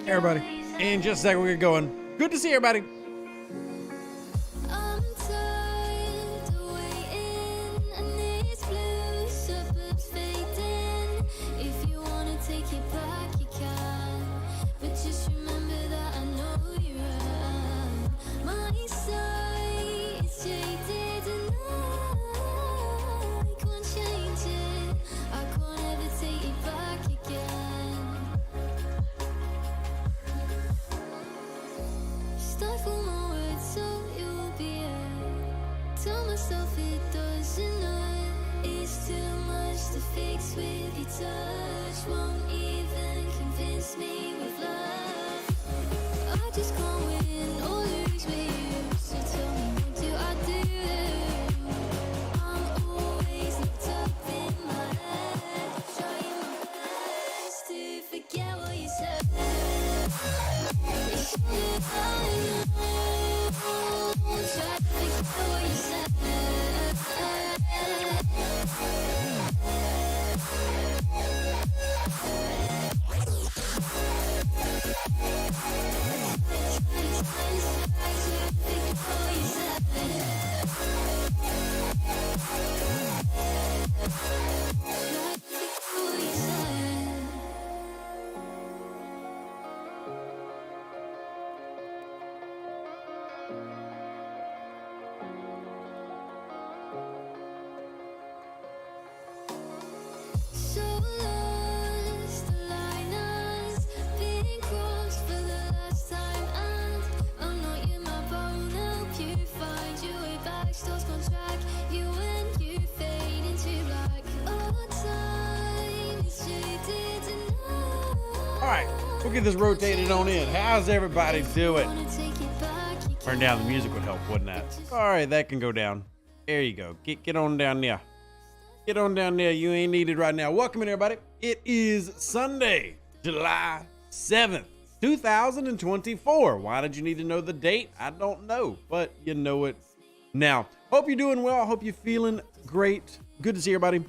Everybody, in just a second, we're going. Good to see everybody. I'm tired of waiting, and these blue suburbs fading. If you wanna take it back, you can. But just remember that I know you're wrong. My sight is jaded, and I can't change it. I can't ever take it back again. Stifle my words so you'll be it. Tell myself it doesn't hurt. It's too much to fix with your touch. Won't even convince me with love. I just can't win or lose with you. So tell me, what do I do? I'm always locked up in my head, trying my best to forget what you said. So lost, the line has been crossed for the last time, and I'm not in my boat. Help you find your way back. Stars contract you when you fade into black. Our time is jaded, and All right, we'll get this rotated on in. How's everybody doing? wanna take it back. You Turn down the music would help, wouldn't that? All right, that can go down. There you go. Get on down there. Get on down there. You ain't needed right now. Welcome in, everybody. It is Sunday, July 7th, 2024. Why did you need to know the date? I don't know, but you know it now. Hope you're doing well. Hope you're feeling great. Good to see everybody.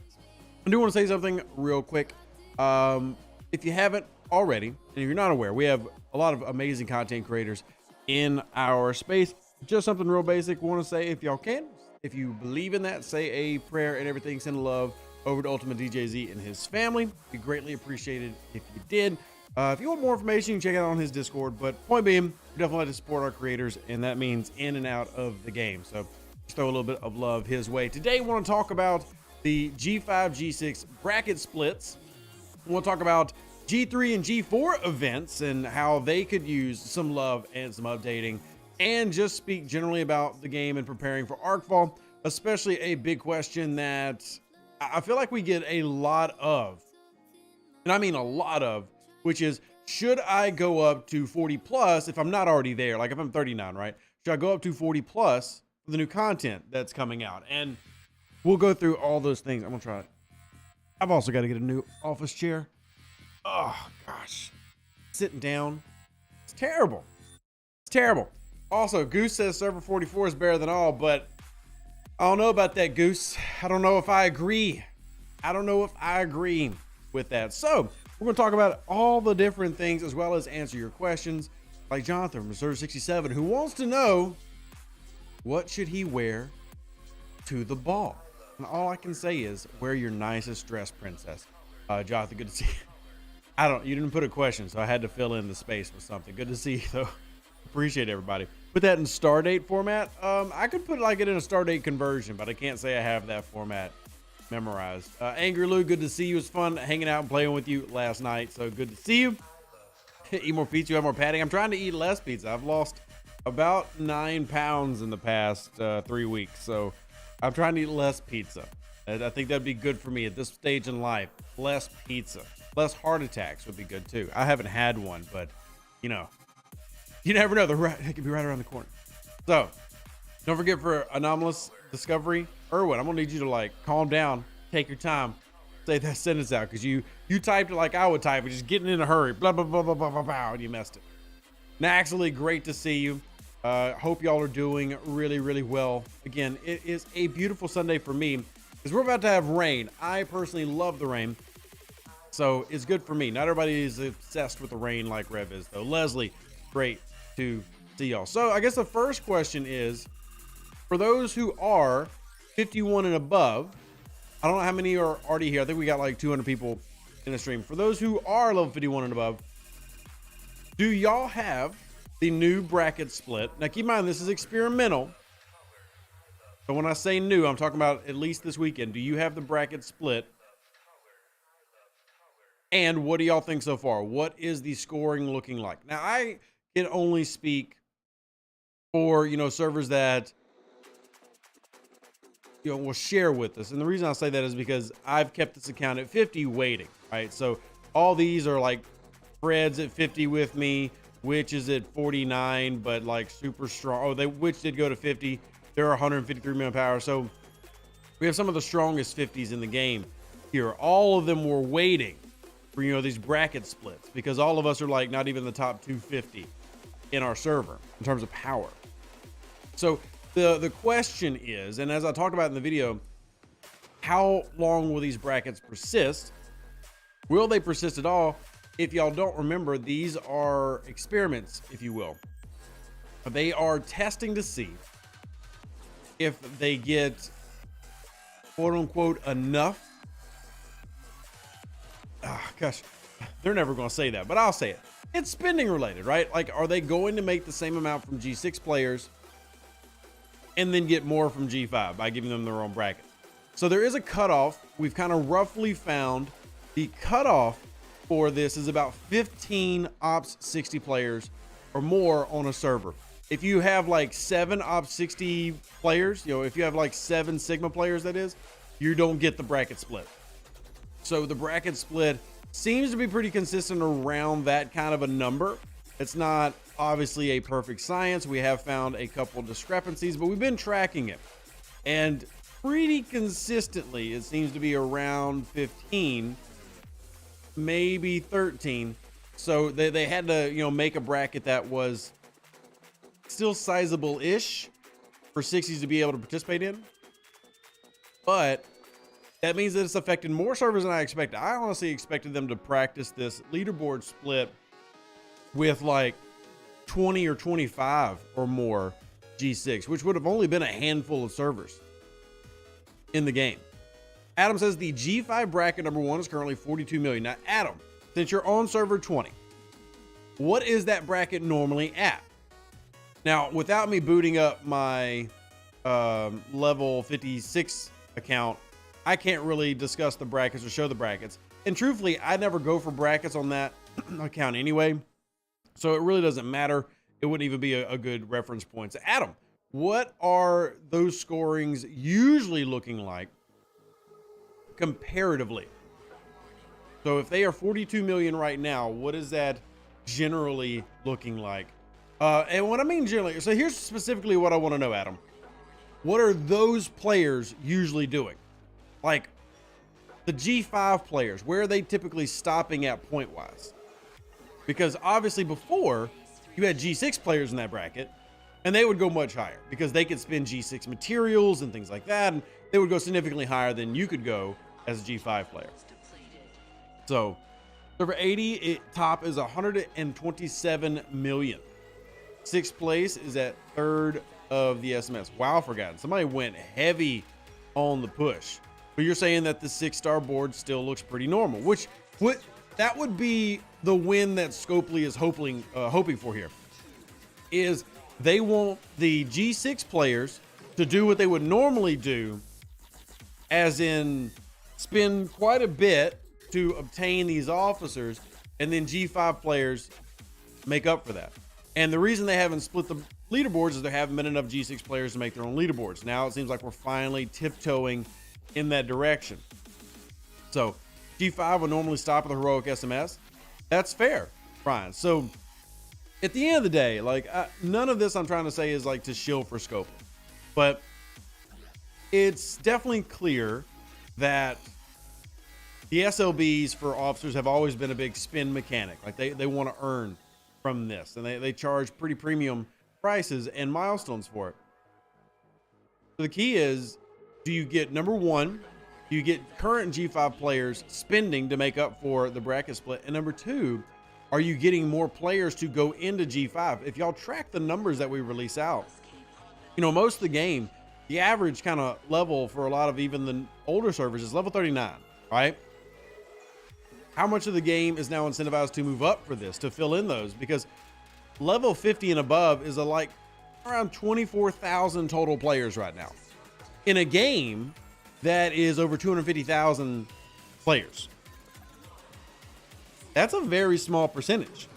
I do want to say something real quick. If you haven't already, and if you're not aware, we have a lot of amazing content creators in our space. Just something real basic. Want to say, if y'all can, if you believe in that, say a prayer and everything. Send love over to Ultimate DJZ and his family. Be greatly appreciated if you did. If you want more information, you can check it out on his Discord. But point being, we definitely like to support our creators, and that means in and out of the game. So just throw a little bit of love his way. Today, we want to talk about the G5, G6 bracket splits. We'll talk about G3 and G4 events and how they could use some love and some updating, and just speak generally about the game and preparing for Arcfall, especially a big question that I feel like we get a lot of, and I mean a lot of, which is, should I go up to 40 plus if I'm not already there? Like if I'm 39, right? Should I go up to 40 plus for the new content that's coming out? And we'll go through all those things. I'm gonna try it. I've also got to get a new office chair. Oh gosh, sitting down, it's terrible. It's terrible. Also, Goose says server 44 is better than all, but I don't know about that, Goose. I don't know if I agree. I don't know if I agree with that. So we're going to talk about all the different things as well as answer your questions, like Jonathan from Server 67, who wants to know, what should he wear to the ball? And all I can say is, wear your nicest dress, princess. Jonathan, good to see you. You didn't put a question, so I had to fill in the space with something. Good to see you, though. Appreciate everybody. Put that in Stardate format. I could put it in a Stardate conversion, but I can't say I have that format memorized. Angry Lou, good to see you. It was fun hanging out and playing with you last night, so good to see you. Eat more pizza, you have more padding. I'm trying to eat less pizza. I've lost about 9 pounds in the past 3 weeks, so I'm trying to eat less pizza. I think that'd be good for me at this stage in life. Less pizza. Less heart attacks would be good too. I haven't had one, but you know, you never know. It could be right around the corner. So don't forget, for Anomalous Discovery, Erwin, I'm gonna need you to calm down, take your time, say that sentence out, because you typed it like I would type it, just getting in a hurry, blah blah blah blah blah blah, blah, and you messed it. Naxley, great to see you. Hope y'all are doing really, really well. Again, it is a beautiful Sunday for me because we're about to have rain. I personally love the rain. So it's good for me. Not everybody is obsessed with the rain like Rev is, though. Leslie, great to see y'all. So I guess the first question is, for those who are 51 and above, I don't know how many are already here. I think we got like 200 people in the stream. For those who are level 51 and above, do y'all have the new bracket split? Now keep in mind, this is experimental. So when I say new, I'm talking about at least this weekend. Do you have the bracket split? And what do y'all think so far? What is the scoring looking like? Now, I can only speak for, servers that, will share with us. And the reason I say that is because I've kept this account at 50 waiting, right? So all these are like Fred's at 50 with me, Witch is at 49, but like super strong. Oh, Witch did go to 50. They're 153 million power. So we have some of the strongest 50s in the game here. All of them were waiting for, these bracket splits, because all of us are like not even the top 250 in our server in terms of power. So the question is, and as I talked about in the video, how long will these brackets persist? Will they persist at all? If y'all don't remember, these are experiments, if you will. They are testing to see if they get quote unquote enough. Gosh, they're never going to say that, but I'll say it. It's spending related, right? Like, are they going to make the same amount from G6 players and then get more from G5 by giving them their own bracket? So there is a cutoff. We've kind of roughly found the cutoff for this is about 15 Ops 60 players or more on a server. If you have like 7 Ops 60 players, if you have like 7 Sigma players, that is, you don't get the bracket split. So the bracket split seems to be pretty consistent around that kind of a number. It's not obviously a perfect science. We have found a couple discrepancies, but we've been tracking it. And pretty consistently, it seems to be around 15, maybe 13. So they had to, make a bracket that was still sizable-ish for 60s to be able to participate in. But that means that it's affected more servers than I expected. I honestly expected them to practice this leaderboard split with like 20 or 25 or more G6, which would have only been a handful of servers in the game. Adam says the G5 bracket number 1 is currently 42 million. Now, Adam, since you're on server 20, what is that bracket normally at? Now, without me booting up my level 56 account, I can't really discuss the brackets or show the brackets. And truthfully, I never go for brackets on that account anyway. So it really doesn't matter. It wouldn't even be a good reference point. So Adam, what are those scorings usually looking like comparatively? So if they are 42 million right now, what is that generally looking like? And what I mean generally, so here's specifically what I want to know, Adam. What are those players usually doing? Like the G5 players, where are they typically stopping at point wise? Because obviously before you had G6 players in that bracket and they would go much higher because they could spend G6 materials and things like that. And they would go significantly higher than you could go as a G5 player. So server 80, top is 127 million. 6th place is at 3rd of the SMS. Wow, forgotten. Somebody went heavy on the push. But you're saying that the 6-star board still looks pretty normal, which that would be the win that Scopely is hoping for here. Is they want the G6 players to do what they would normally do, as in spend quite a bit to obtain these officers, and then G5 players make up for that. And the reason they haven't split the leaderboards is there haven't been enough G6 players to make their own leaderboards. Now it seems like we're finally tiptoeing in that direction. So G5 would normally stop at the heroic SMS. That's fair, Brian. So at the end of the day, like none of this I'm trying to say is like to shill for scope, but it's definitely clear that the SLBs for officers have always been a big spin mechanic. Like they want to earn from this, and they charge pretty premium prices and milestones for it. So the key is, do you get number 1, you get current G5 players spending to make up for the bracket split? And number two, are you getting more players to go into G5? If y'all track the numbers that we release out, you know, most of the game, the average kind of level for a lot of even the older servers is level 39, right? How much of the game is now incentivized to move up for this, to fill in those? Because level 50 and above is like around 24,000 total players right now in a game that is over 250,000 players. That's a very small percentage.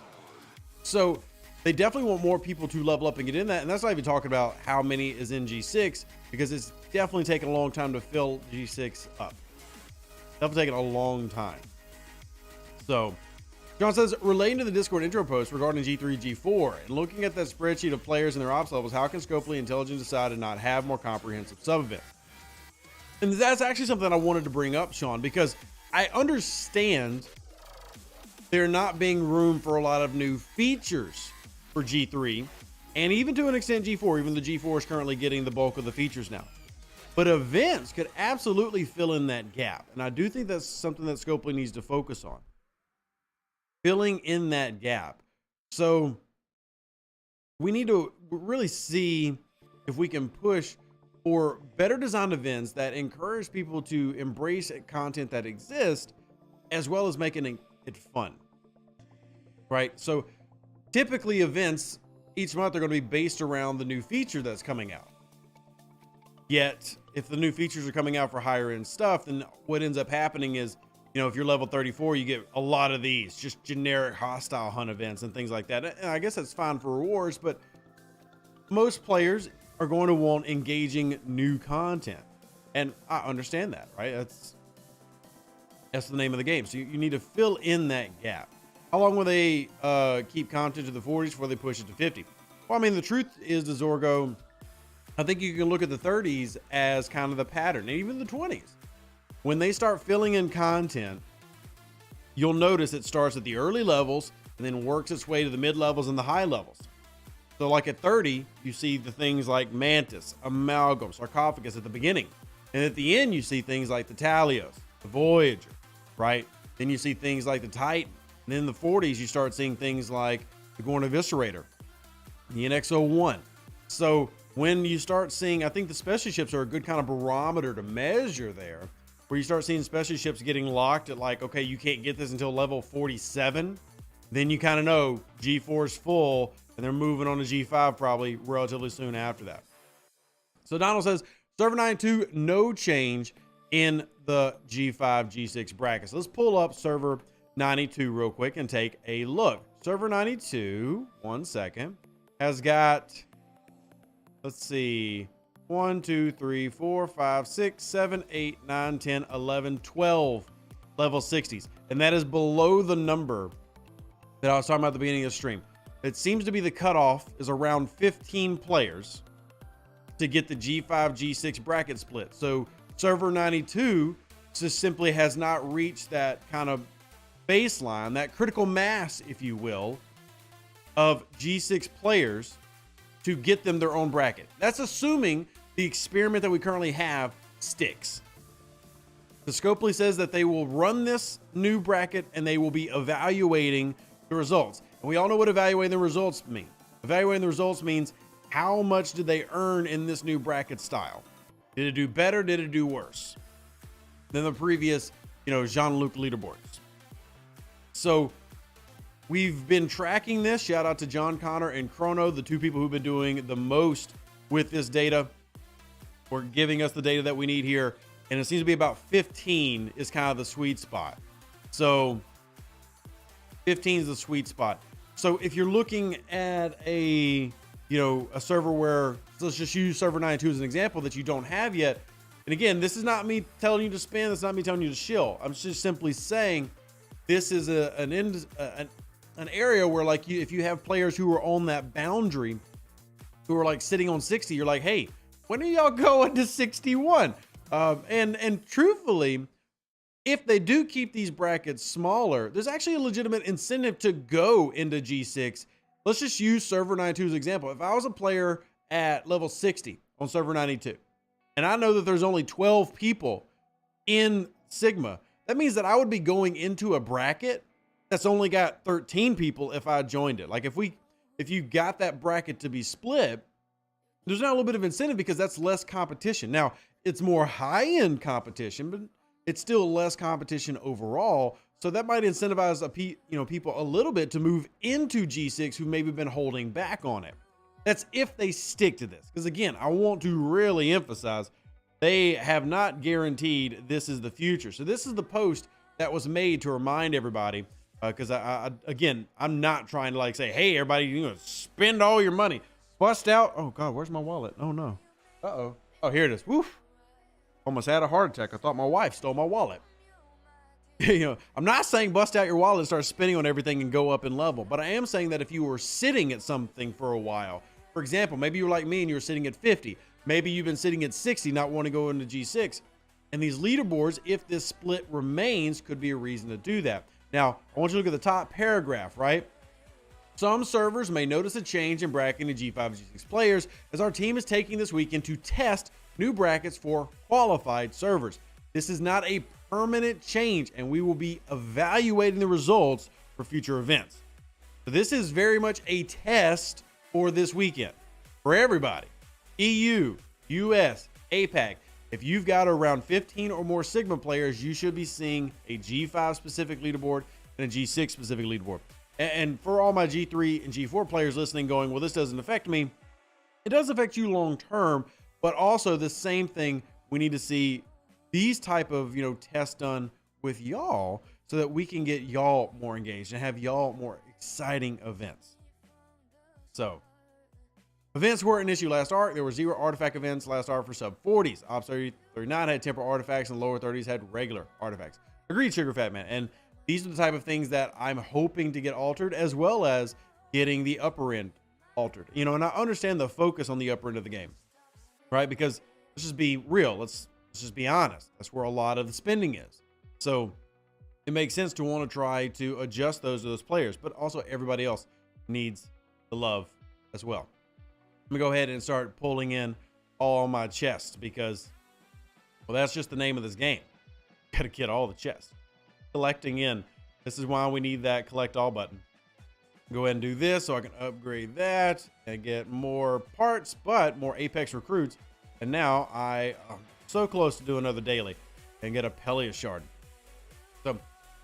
So they definitely want more people to level up and get in that. And that's not even talking about how many is in G6, because it's definitely taken a long time to fill G6 up. Definitely taken a long time. So John says, relating to the Discord intro post regarding G3, G4, and looking at that spreadsheet of players and their ops levels, how can Scopely Intelligence decide to not have more comprehensive sub-events? And that's actually something I wanted to bring up, Sean, because I understand there not being room for a lot of new features for G3, and even to an extent G4, even the G4 is currently getting the bulk of the features now. But events could absolutely fill in that gap. And I do think that's something that Scopely needs to focus on. Filling in that gap. So we need to really see if we can push for better designed events that encourage people to embrace content that exists, as well as making it fun, right? So typically events each month are going to be based around the new feature that's coming out. Yet if the new features are coming out for higher end stuff, then what ends up happening is, you know, if you're level 34, you get a lot of these just generic hostile hunt events and things like that. And I guess that's fine for rewards, but most players are going to want engaging new content. And I understand that, right? That's the name of the game. So you need to fill in that gap. How long will they keep content to the 40s before they push it to 50? Well, I mean, the truth is, the Zorgo, I think you can look at the 30s as kind of the pattern, and even the 20s. When they start filling in content, you'll notice it starts at the early levels and then works its way to the mid levels and the high levels. So like at 30, you see the things like Mantis, Amalgam, Sarcophagus at the beginning. And at the end, you see things like the Talios, the Voyager, right? Then you see things like the Titan. And then in the 40s, you start seeing things like the Gorn Eviscerator, the NX-01. So when you start seeing, I think the specialty ships are a good kind of barometer to measure there, where you start seeing specialty ships getting locked at like, okay, you can't get this until level 47. Then you kind of know G4 is full, and they're moving on to G5 probably relatively soon after that. So Donald says, server 92, no change in the G5, G6 brackets. Let's pull up server 92 real quick and take a look. Server 92, 1 second, has got, let's see, 1, 2, 3, 4, 5, 6, 7, 8, 9, 10, 11, 12 level 60s. And that is below the number that I was talking about at the beginning of the stream. It seems to be the cutoff is around 15 players to get the G5, G6 bracket split. So server 92 just simply has not reached that kind of baseline, that critical mass, if you will, of G6 players to get them their own bracket. That's assuming the experiment that we currently have sticks. The Scopely says that they will run this new bracket and they will be evaluating the results. And we all know what evaluating the results mean. Evaluating the results means how much did they earn in this new bracket style? Did it do better? Did it do worse than the previous, Jean-Luc leaderboards? So we've been tracking this. Shout out to John Connor and Chrono, the two people who've been doing the most with this data, or giving us the data that we need here. And it seems to be about 15 is kind of the sweet spot. So 15 is the sweet spot. So if you're looking at a server where, so let's just use server 92 as an example that you don't have yet. And again, this is not me telling you to spend. It's not me telling you to shill. I'm just simply saying this is an area where, like, if you have players who are on that boundary, who are like sitting on 60, you're like, hey, when are y'all going to 61? And truthfully, if they do keep these brackets smaller, there's actually a legitimate incentive to go into G6. Let's just use server 92 as an example. If I was a player at level 60 on server 92, and I know that there's only 12 people in Sigma, that means that I would be going into a bracket that's only got 13 people if I joined it. Like if you got that bracket to be split, there's now a little bit of incentive because that's less competition. Now, it's more high-end competition, but it's still less competition overall. So that might incentivize people a little bit to move into G6 who maybe been holding back on it. That's if they stick to this. Because again, I want to really emphasize they have not guaranteed this is the future. So this is the post that was made to remind everybody. Because again, I'm not trying to like say, hey, everybody, spend all your money. Bust out. Oh God, where's my wallet? Oh no. Uh-oh. Oh, here it is. Woof. Almost had a heart attack. I thought my wife stole my wallet. I'm not saying bust out your wallet and start spending on everything and go up in level, but I am saying that if you were sitting at something for a while, for example, maybe you were like me and you were sitting at 50, maybe you've been sitting at 60, not wanting to go into G6, and these leaderboards, if this split remains, could be a reason to do that. Now, I want you to look at the top paragraph, right? Some servers may notice a change in bracketing G5 and G6 players as our team is taking this weekend to test new brackets for qualified servers. This is not a permanent change, and we will be evaluating the results for future events. So this is very much a test for this weekend for everybody. EU, US, APAC. If you've got around 15 or more Sigma players, you should be seeing a G5 specific leaderboard and a G6 specific leaderboard. And for all my G3 and G4 players listening going, well, this doesn't affect me. It does affect you long term, but also the same thing, we need to see these type of, tests done with y'all so that we can get y'all more engaged and have y'all more exciting events. So events were an issue last arc. There were 0 artifact events last arc for sub 40s. Ops 39 had temporal artifacts and lower 30s had regular artifacts. Agreed, Sugar Fat Man. And these are the type of things that I'm hoping to get altered, as well as getting the upper end altered. And I understand the focus on the upper end of the game, right? Because let's just be real. Let's just be honest. That's where a lot of the spending is. So it makes sense to want to try to adjust those players, but also everybody else needs the love as well. I'm gonna go ahead and start pulling in all my chests because, well, that's just the name of this game. Gotta get all the chests. Collecting in. This is why we need that collect all button. Go ahead and do this so I can upgrade that and get more parts, but more Apex recruits. And now I'm so close to do another daily and get a Peleus shard. So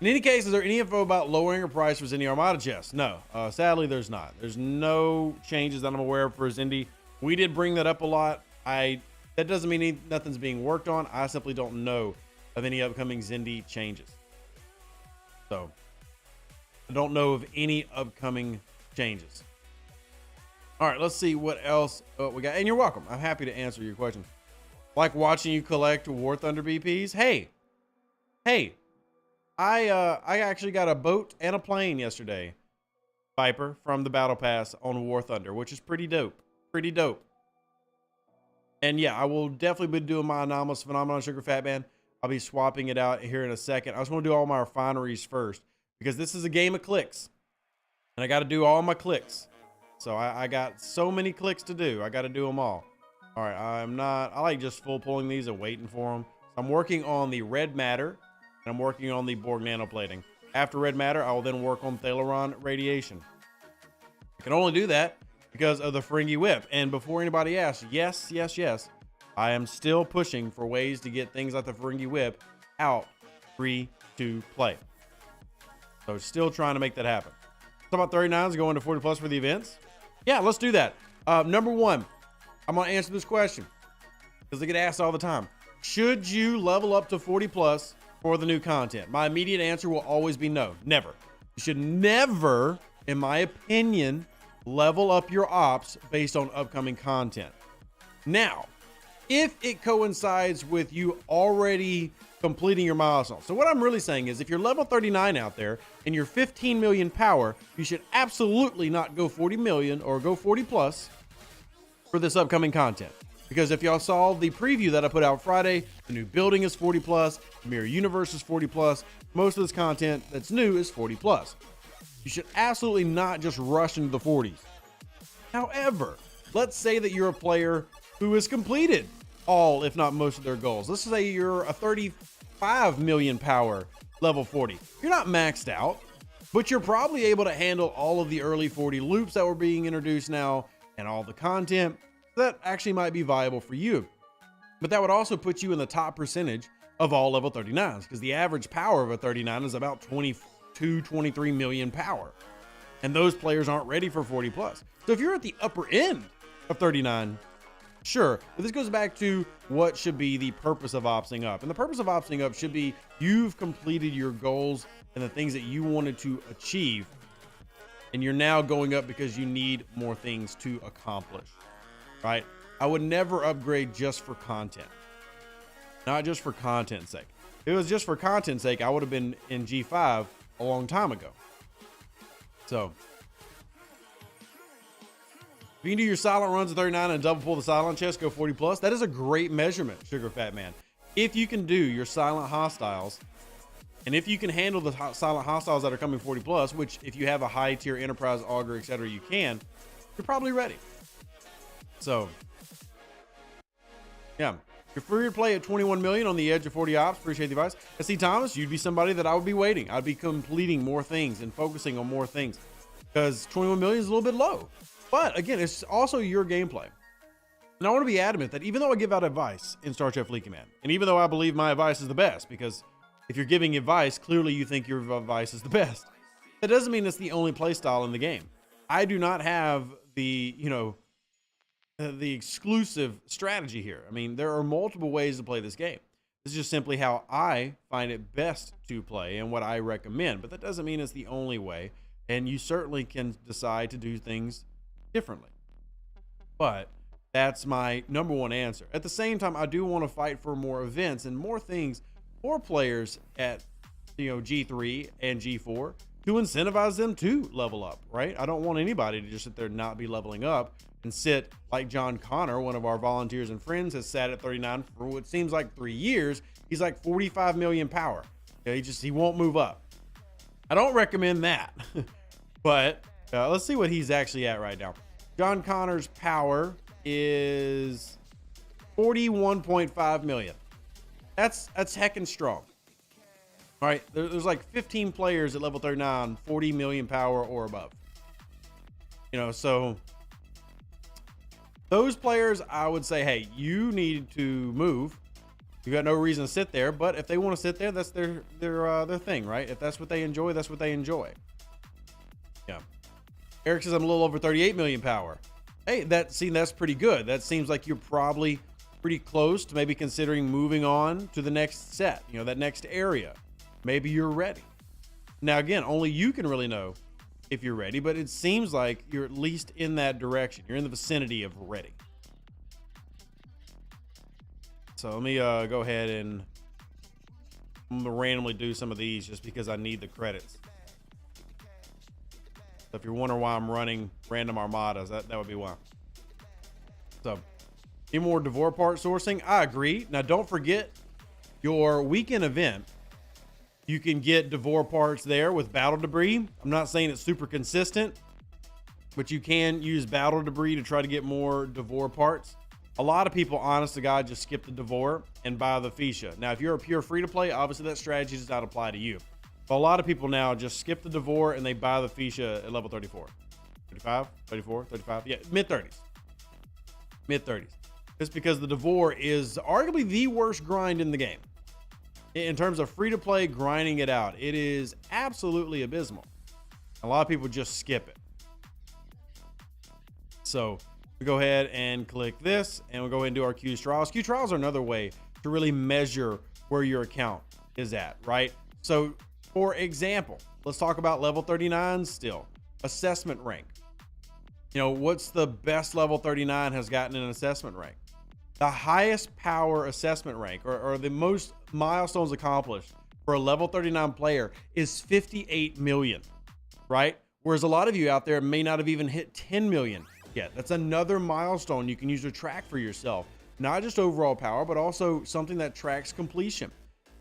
in any case, is there any info about lowering a price for Zindi Armada chests? No, sadly there's not. There's no changes that I'm aware of for Zindi. We did bring that up a lot. That doesn't mean nothing's being worked on. I simply don't know of any upcoming Zindi changes. So I don't know of any upcoming changes. All right, let's see what else we got. And you're welcome. I'm happy to answer your question. Like watching you collect War Thunder BPs. Hey, I actually got a boat and a plane yesterday, Viper, from the Battle Pass on War Thunder, which is pretty dope. Pretty dope. And yeah, I will definitely be doing my Anomalous Phenomenon Sugar Fat Man. I'll be swapping it out here in a second. I just want to do all my refineries first because this is a game of clicks. And I got to do all my clicks. So I got so many clicks to do. I got to do them all. All right, I like just full pulling these and waiting for them. So I'm working on the red matter and I'm working on the Borg nanoplating. After red matter, I will then work on Thalaron radiation. I can only do that because of the Ferengi whip. And before anybody asks, yes, I am still pushing for ways to get things like the Ferengi whip out free to play. So still trying to make that happen. Talk about 39s going to 40 plus for the events. Yeah, let's do that. Number one, I'm going to answer this question because they get asked all the time. Should you level up to 40 plus for the new content? My immediate answer will always be no, never. You should never, in my opinion, level up your ops based on upcoming content. Now, if it coincides with you already completing your milestone. So what I'm really saying is if you're level 39 out there and you're 15 million power, you should absolutely not go 40 million or go 40 plus for this upcoming content. Because if y'all saw the preview that I put out Friday, the new building is 40 plus, the Mirror Universe is 40 plus, most of this content that's new is 40 plus. You should absolutely not just rush into the 40s. However, let's say that you're a player who has completed all, if not most of their goals. Let's say you're a 30 5 million power level 40. You're not maxed out, but you're probably able to handle all of the early 40 loops that were being introduced now and all the content that actually might be viable for you. But that would also put you in the top percentage of all level 39s, because the average power of a 39 is about 22, 23 million power. And those players aren't ready for 40 plus. So if you're at the upper end of 39, sure. But this goes back to what should be the purpose of opting up. And the purpose of opting up should be you've completed your goals and the things that you wanted to achieve. And you're now going up because you need more things to accomplish, right? I would never upgrade just for content. Not just for content's sake. If it was just for content's sake, I would have been in G5 a long time ago. So, if you can do your silent runs at 39 and double pull the silent chest, go 40 plus. That is a great measurement, Sugar Fat Man. If you can do your silent hostiles, and if you can handle the silent hostiles that are coming 40 plus, which if you have a high tier enterprise auger, etc., you can, you're probably ready. So, yeah. You're free to play at 21 million on the edge of 40 ops. Appreciate the advice. SC Thomas, you'd be somebody that I would be waiting. I'd be completing more things and focusing on more things, because 21 million is a little bit low. But again, it's also your gameplay. And I want to be adamant that even though I give out advice in Star Chef Leaky Man, and even though I believe my advice is the best, because if you're giving advice, clearly you think your advice is the best, that doesn't mean it's the only play style in the game. I do not have the, the exclusive strategy here. I mean, there are multiple ways to play this game. This is just simply how I find it best to play and what I recommend, but that doesn't mean it's the only way. And you certainly can decide to do things differently. But that's my number one answer. At the same time, I do want to fight for more events and more things for players at, G3 and G4 to incentivize them to level up, right? I don't want anybody to just sit there and not be leveling up and sit like John Connor, one of our volunteers and friends, has sat at 39 for what seems like 3 years. He's like 45 million power. He won't move up. I don't recommend that. But let's see what he's actually at right now. John Connor's power is 41.5 million. That's heckin' strong. All right, there's like 15 players at level 39, 40 million power or above. So those players, I would say, hey, you need to move. You got no reason to sit there, but if they want to sit there, that's their thing, right? If that's what they enjoy, that's what they enjoy. Yeah. Eric says I'm a little over 38 million power. Hey, that's pretty good. That seems like you're probably pretty close to maybe considering moving on to the next set, that next area. Maybe you're ready. Now, again, only you can really know if you're ready, but it seems like you're at least in that direction. You're in the vicinity of ready. So let me go ahead and I'm gonna randomly do some of these just because I need the credits. So if you're wondering why I'm running random armadas, that would be why. So, any more Devore part sourcing? I agree. Now, don't forget your weekend event. You can get Devore parts there with battle debris. I'm not saying it's super consistent, but you can use battle debris to try to get more Devore parts. A lot of people, honest to God, just skip the Devore and buy the Fisha. Now, if you're a pure free-to-play, obviously that strategy does not apply to you. But a lot of people now just skip the Devore and they buy the Fisha at level 34. 35, 34, 35, yeah, mid-30s. Mid-30s. It's because the Devore is arguably the worst grind in the game. In terms of free-to-play, grinding it out, it is absolutely abysmal. A lot of people just skip it. So we go ahead and click this, and we'll go ahead and do our Q trials. Q trials are another way to really measure where your account is at, right? So, for example, let's talk about level 39 still. Assessment rank. What's the best level 39 has gotten an assessment rank? The highest power assessment rank, or the most milestones accomplished for a level 39 player is 58 million, right? Whereas a lot of you out there may not have even hit 10 million yet. That's another milestone you can use to track for yourself. Not just overall power, but also something that tracks completion.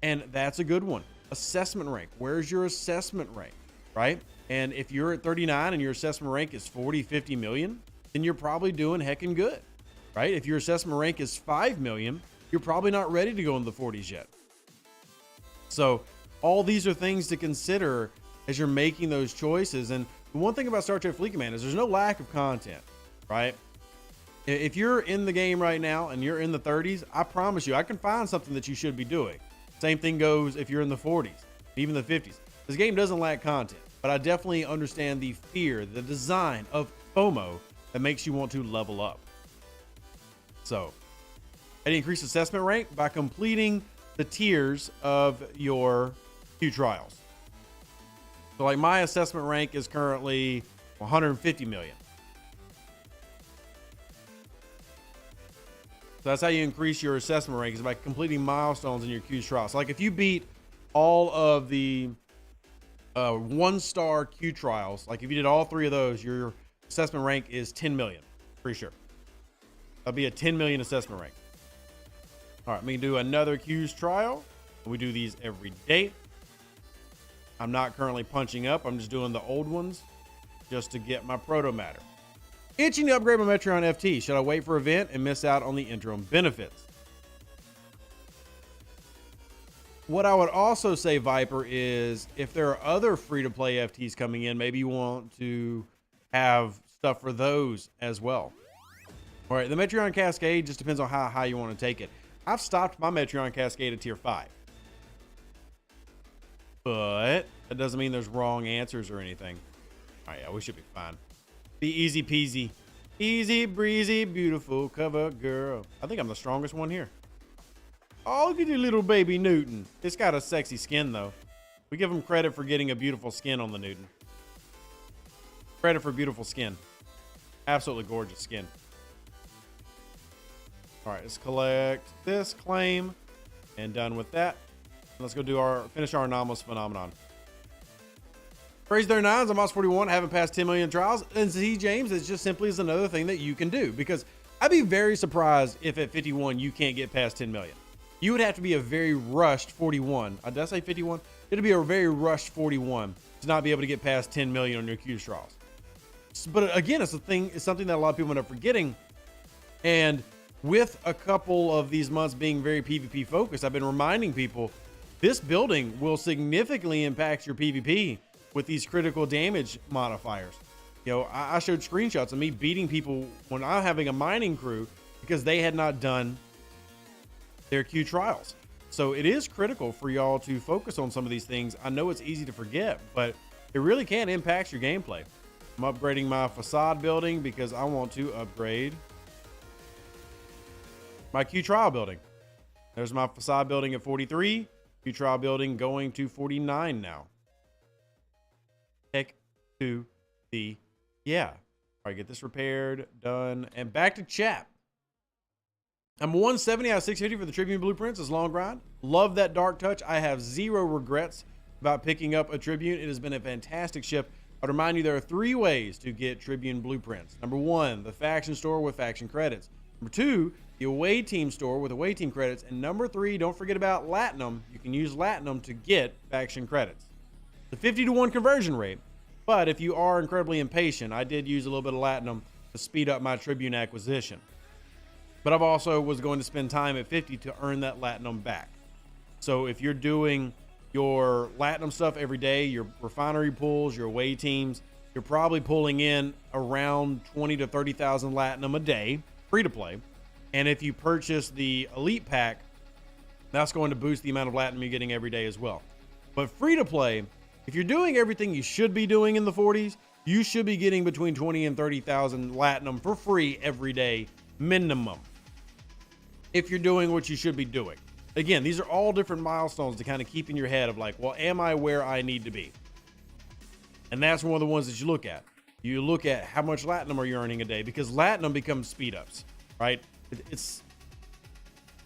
And that's a good one. Assessment rank. Where's your assessment rank, right? And if you're at 39 and your assessment rank is 40, 50 million, then you're probably doing heckin' good. Right? If your assessment rank is 5 million, you're probably not ready to go into the 40s yet. So all these are things to consider as you're making those choices. And the one thing about Star Trek Fleet Command is there's no lack of content, right? If you're in the game right now and you're in the 30s, I promise you, I can find something that you should be doing. Same thing goes if you're in the 40s, even the 50s. This game doesn't lack content, but I definitely understand the fear, the design of FOMO that makes you want to level up. So, and increase assessment rank by completing the tiers of your Q trials. So like my assessment rank is currently 150 million. So that's how you increase your assessment rank, is by completing milestones in your Q trials. So like if you beat all of the 1-star Q trials, like if you did all 3 of those, your assessment rank is 10 million. Pretty sure. That'll be a 10 million assessment rank. All right, we can do another Q's trial. We do these every day. I'm not currently punching up. I'm just doing the old ones just to get my proto matter. Itching to upgrade my Metreon FT. Should I wait for event and miss out on the interim benefits? What I would also say, Viper, is if there are other free-to-play FTs coming in, maybe you want to have stuff for those as well. All right, the Metreon Cascade just depends on how high you want to take it. I've stopped my Metreon Cascade at tier 5. But that doesn't mean there's wrong answers or anything. All right, yeah, we should be fine. Be easy peasy. Easy breezy, beautiful cover girl. I think I'm the strongest one here. Oh, look at your little baby Newton. It's got a sexy skin, though. We give him credit for getting a beautiful skin on the Newton. Credit for beautiful skin. Absolutely gorgeous skin. All right, let's collect this claim. And done with that. Let's go do finish our anomalous phenomenon. Praise their nines. I'm Moss 41. Haven't passed 10 million trials. And see, James, it's just simply is another thing that you can do, because I'd be very surprised if at 51 you can't get past 10 million. You would have to be a very rushed 41. Did I say 51? It'd be a very rushed 41 to not be able to get past 10 million on your Q trials. But again, it's something that a lot of people end up forgetting. And with a couple of these months being very PvP focused, I've been reminding people this building will significantly impact your PvP with these critical damage modifiers. You know, I showed screenshots of me beating people when I'm having a mining crew because they had not done their Q trials. So it is critical for y'all to focus on some of these things. I know it's easy to forget, but it really can impact your gameplay. I'm upgrading my facade building because I want to upgrade my Q trial building. There's my facade building at 43. Q trial building going to 49 now. Heck to the yeah. All right, get this repaired, done, and back to chat. I'm 170 out of 650 for the Tribune Blueprints. It's long grind. Love that dark touch. I have zero regrets about picking up a Tribune. It has been a fantastic ship. I'd remind you there are 3 ways to get Tribune Blueprints. Number 1, the faction store with faction credits. Number 2, the away team store with away team credits. And number 3, don't forget about Latinum. You can use Latinum to get faction credits. The 50-to-1 conversion rate. But if you are incredibly impatient, I did use a little bit of Latinum to speed up my Tribune acquisition. But I've also was going to spend time at 50 to earn that Latinum back. So if you're doing your Latinum stuff every day, your refinery pulls, your away teams, you're probably pulling in around 20 to 30,000 Latinum a day, free to play. And if you purchase the Elite Pack, that's going to boost the amount of Latinum you're getting every day as well. But free to play, if you're doing everything you should be doing in the 40s, you should be getting between 20 and 30,000 Latinum for free every day, minimum. If you're doing what you should be doing. Again, these are all different milestones to kind of keep in your head of like, well, am I where I need to be? And that's one of the ones that you look at. You look at how much Latinum are you earning a day, because Latinum becomes speed ups, right? It's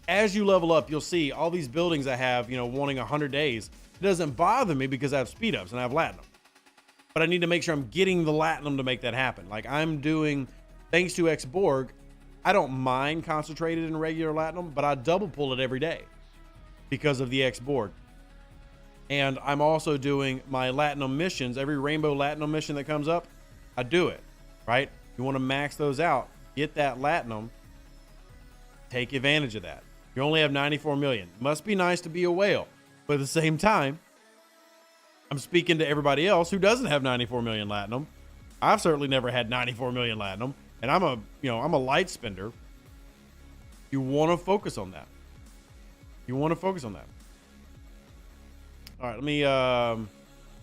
as you level up, you'll see all these buildings I have, you know, wanting 100 days. It doesn't bother me because I have speed ups and I have Latinum. But I need to make sure I'm getting the Latinum to make that happen. Like I'm doing, thanks to Xborg, I don't mind concentrated in regular Latinum, but I double pull it every day because of the Xborg. And I'm also doing my Latinum missions. Every Rainbow Latinum mission that comes up, I do it, right? You want to max those out, get that Latinum, take advantage of that. You only have 94 million. Must be nice to be a whale. But at the same time, I'm speaking to everybody else who doesn't have 94 million Latinum. I've certainly never had 94 million Latinum, and I'm a light spender. You want to focus on that. You want to focus on that. All right, let me, so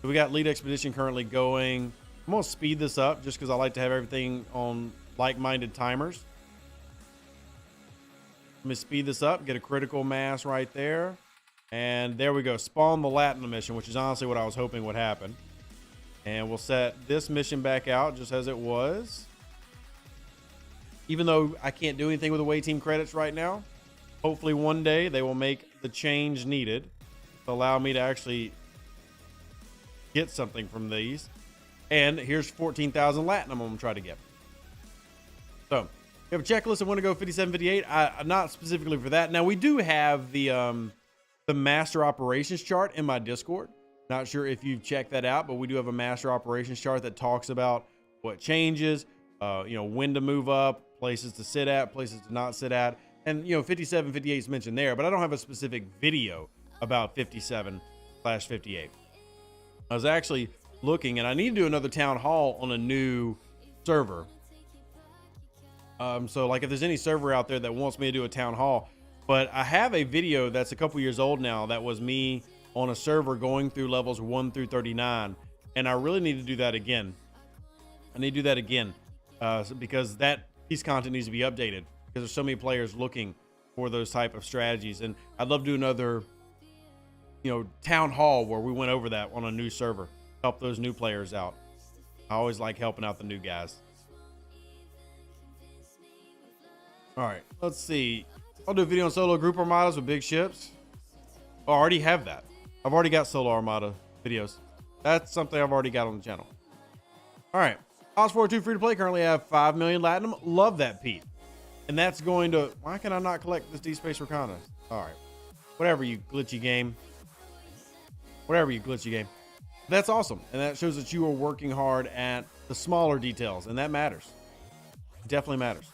we got Lead Expedition currently going. I'm going to speed this up just because I like to have everything on like-minded timers. Let me speed this up, get a critical mass right there. And there we go. Spawn the Latinum mission, which is honestly what I was hoping would happen. And we'll set this mission back out just as it was. Even though I can't do anything with away team credits right now, hopefully one day they will make the change needed to allow me to actually get something from these. And here's 14,000 Latinum I'm going to try to get. So we have a checklist. I want to go 5758. Not specifically for that. Now we do have the master operations chart in my Discord. Not sure if you've checked that out, but we do have a master operations chart that talks about what changes, when to move up, places to sit at, places to not sit at. And, 5758 is mentioned there, but I don't have a specific video about 57/58. I was actually looking, and I need to do another town hall on a new server. So like if there's any server out there that wants me to do a town hall, but I have a video that's a couple years old now that was me on a server going through levels 1 through 39. And I really need to do that again. Because that piece of content needs to be updated because there's so many players looking for those type of strategies. And I'd love to do another, town hall where we went over that on a new server, help those new players out. I always like helping out the new guys. All right, let's see. I'll do a video on solo group armadas with big ships. Oh, I already have that. I've already got solo armada videos. That's something I've already got on the channel. All right. Oz42 free to play. Currently have 5 million Latinum. Love that, Pete. And that's going to... Why can I not collect this D-Space Rakana? All right. Whatever, you glitchy game. That's awesome. And that shows that you are working hard at the smaller details. And that matters. It definitely matters.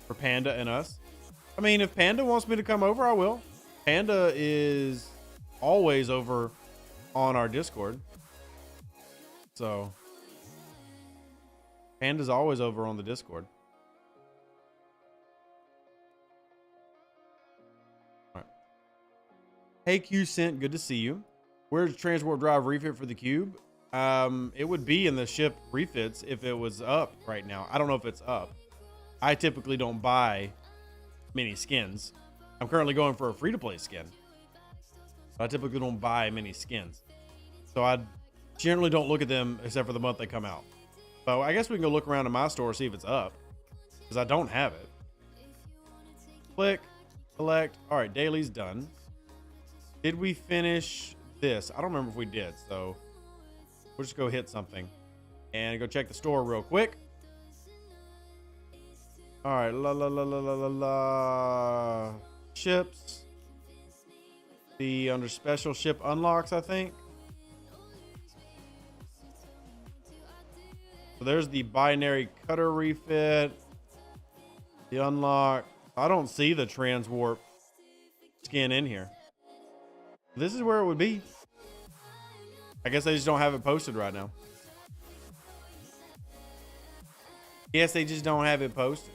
For Panda and us. I mean, if Panda wants me to come over, I will. Panda is always over on our Discord. So, Panda's always over on the Discord. All right. Hey, Q Cent, good to see you. Where's Transport Drive refit for the cube? It would be in the ship refits if it was up right now. I don't know if it's up. I typically don't buy many skins. I'm currently going for a free-to-play skin. I typically don't buy many skins. So I generally don't look at them except for the month they come out. So I guess we can go look around in my store, see if it's up. Because I don't have it. Click, select. All right, daily's done. Did we finish this? I don't remember if we did. So we'll just go hit something. And go check the store real quick. All right, ships. The under special ship unlocks, I think. So there's the binary cutter refit. The unlock. I don't see the transwarp skin in here. This is where it would be. I guess they just don't have it posted right now. Yes, they just don't have it posted.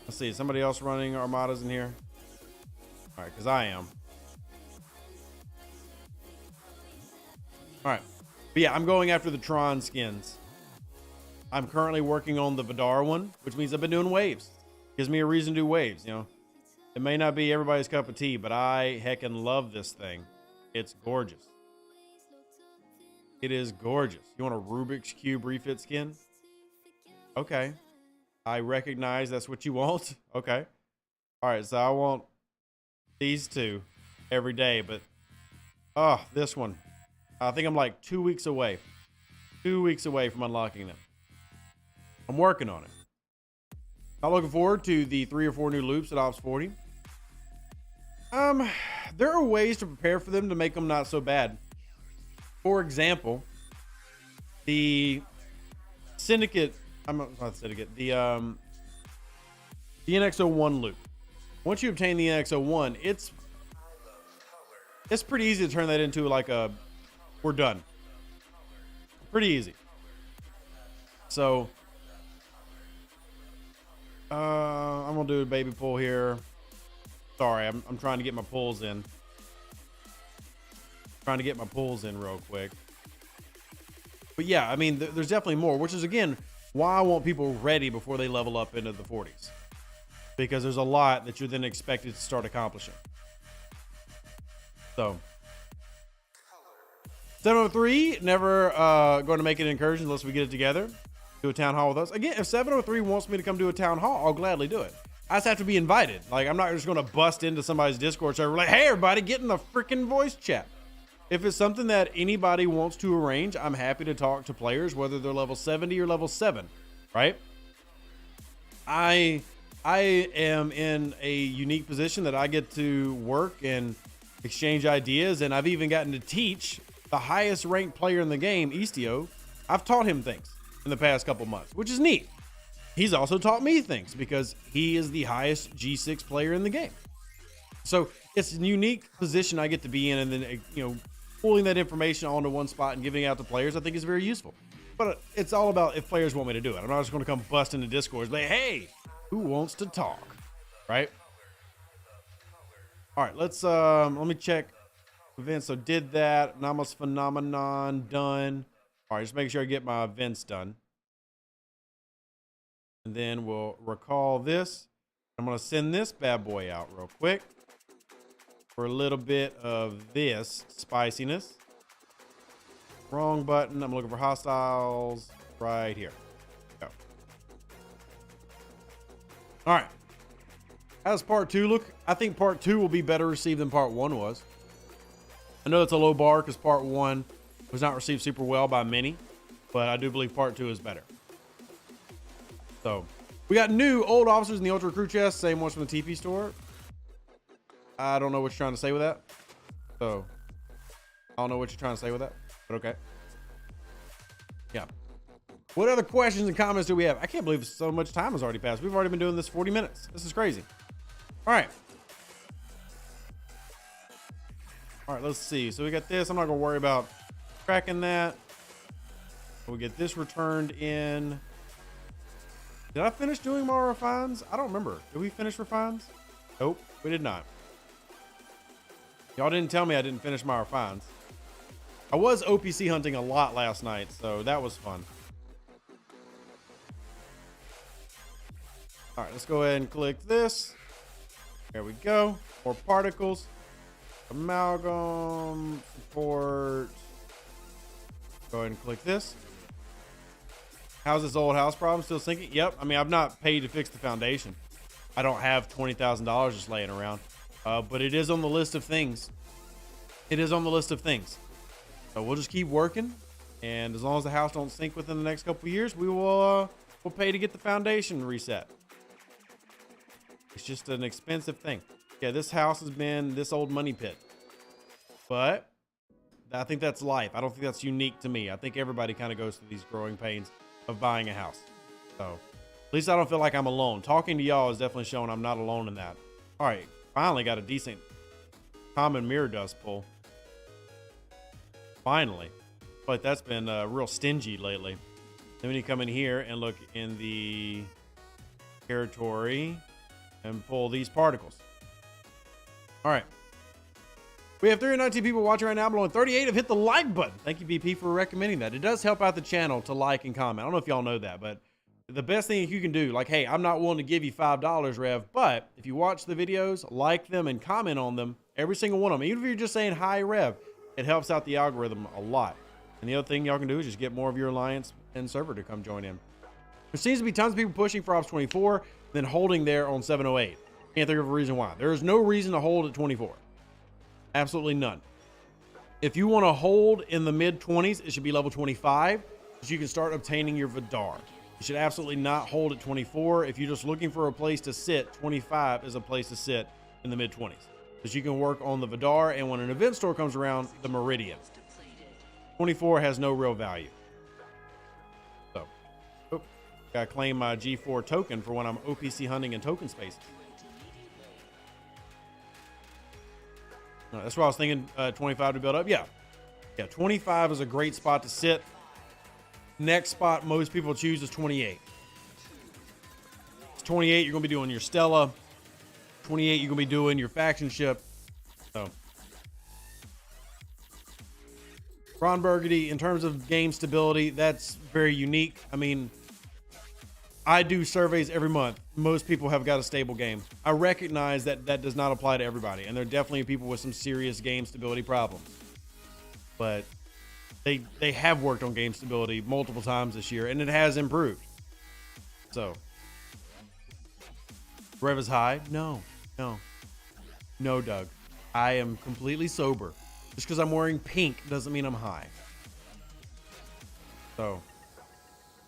Let's see, is somebody else running armadas in here? All right, because I am. All right. But yeah, I'm going after the Tron skins. I'm currently working on the Vidar one, which means I've been doing waves. Gives me a reason to do waves, It may not be everybody's cup of tea, but I heckin' love this thing. It's gorgeous. It is gorgeous. You want a Rubik's Cube refit skin? Okay. I recognize that's what you want. Okay. All right, so I want these two every day, but this one. I think I'm like 2 weeks away. 2 weeks away from unlocking them. I'm working on it. I'm looking forward to the 3 or 4 new loops at Ops 40. There are ways to prepare for them to make them not so bad. For example, the Syndicate, I'm not Syndicate, the NX01 loop. once you obtain the NX-01, it's pretty easy to turn that into like a, we're done. Pretty easy. So, I'm gonna do a baby pull here. Sorry, I'm trying to get my pulls in. Trying to get my pulls in real quick. But yeah, I mean, there's definitely more, which is again why I want people ready before they level up into the 40s, because there's a lot that you're then expected to start accomplishing. So 703 never going to make an incursion unless we get it together. Do a town hall with us again. If 703 wants me to come do a town hall, I'll gladly do it. I just have to be invited. Like, I'm not just going to bust into somebody's Discord server like, hey everybody, get in the freaking voice chat. If it's something that anybody wants to arrange, I'm happy to talk to players, whether they're level 70 or level 7, right? I am in a unique position that I get to work and exchange ideas, and I've even gotten to teach the highest ranked player in the game, Istio. I've taught him things in the past couple months, which is neat. He's also taught me things because he is the highest G6 player in the game. So it's a unique position I get to be in, and then, you know, pulling that information onto one spot and giving it out to players, I think is very useful. But it's all about if players want me to do it. I'm not just going to come bust into Discord and be like, hey, who wants to talk? Right? All right, let's let me check events. So did that. Namas Phenomenon done. All right, just making sure I get my events done. And then we'll recall this. I'm going to send this bad boy out real quick for a little bit of this spiciness. Wrong button. I'm looking for hostiles right here. Go. All right. How does part 2 look? I think part 2 will be better received than part 1 was. I know it's a low bar because part 1 was not received super well by many, but I do believe part 2 is better. So we got new old officers in the Ultra Recruit chest. Same ones from the TP store. I don't know what you're trying to say with that. So I don't know what you're trying to say with that, but okay. Yeah. What other questions and comments do we have? I can't believe so much time has already passed. We've already been doing this 40 minutes. This is crazy. All right. All right, let's see. So we got this. I'm not going to worry about cracking that. We'll get this returned in. Did I finish doing more refines? I don't remember. Did we finish refines? Nope, we did not. Y'all didn't tell me I didn't finish my refines. I was OPC hunting a lot last night, so that was fun. All right, let's go ahead and click this. There we go. More particles. Amalgam. Support. Go ahead and click this. How's this old house problem still sinking? Yep. I mean, I've not paid to fix the foundation. I don't have $20,000 just laying around. But it is on the list of things. It is on the list of things. So we'll just keep working. And as long as the house don't sink within the next couple of years, we will we'll pay to get the foundation reset. It's just an expensive thing. Yeah, this house has been this old money pit. But I think that's life. I don't think that's unique to me. I think everybody kind of goes through these growing pains of buying a house. So at least I don't feel like I'm alone. Talking to y'all is definitely showing I'm not alone in that. All right, finally got a decent common mirror dust pull. Finally. But that's been real stingy lately. Then we need to come in here and look in the territory and pull these particles. All right. We have 319 people watching right now, but only 38 have hit the like button. Thank you, BP, for recommending that. It does help out the channel to like and comment. I don't know if y'all know that, but the best thing you can do, like, hey, I'm not willing to give you $5, Rev, but if you watch the videos, like them, and comment on them, every single one of them, even if you're just saying hi, Rev, it helps out the algorithm a lot. And the other thing y'all can do is just get more of your alliance and server to come join in. There seems to be tons of people pushing for Ops 24, then holding there on 708. Can't think of a reason why. There is no reason to hold at 24. Absolutely none. If you want to hold in the mid 20s, it should be level 25, so you can start obtaining your Vidar. You should absolutely not hold at 24. If you're just looking for a place to sit, 25 is a place to sit in the mid 20s, because you can work on the Vidar, and when an event store comes around, the Meridian. 24 has no real value. So, gotta claim my G4 token for when I'm OPC hunting in token spaces. That's what I was thinking. 25 to build up. Yeah. 25 is a great spot to sit. Next spot most people choose is 28. It's 28. You're going to be doing your Stella. 28. You're going to be doing your faction ship. So. Ron Burgundy, in terms of game stability, that's very unique. I mean, I do surveys every month. Most people have got a stable game. I recognize that that does not apply to everybody, and there are definitely people with some serious game stability problems. But they have worked on game stability multiple times this year, and it has improved. So, Rev is high? No, Doug. I am completely sober. Just because I'm wearing pink doesn't mean I'm high. So,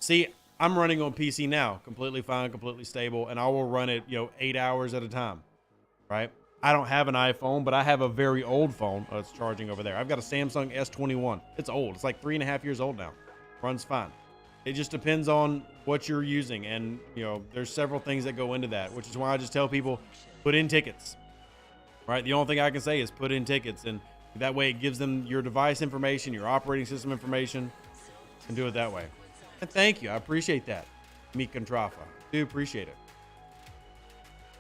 see, I'm running on PC now, completely fine, completely stable, and I will run it, 8 hours at a time, right? I don't have an iPhone, but I have a very old phone. Oh, it's charging over there. I've got a Samsung S21. It's old. It's like 3.5 years old now. Runs fine. It just depends on what you're using, and, there's several things that go into that, which is why I just tell people, put in tickets, right? The only thing I can say is put in tickets, and that way it gives them your device information, your operating system information, and do it that way. And thank you. I appreciate that. Meet Contrafa. Do appreciate it.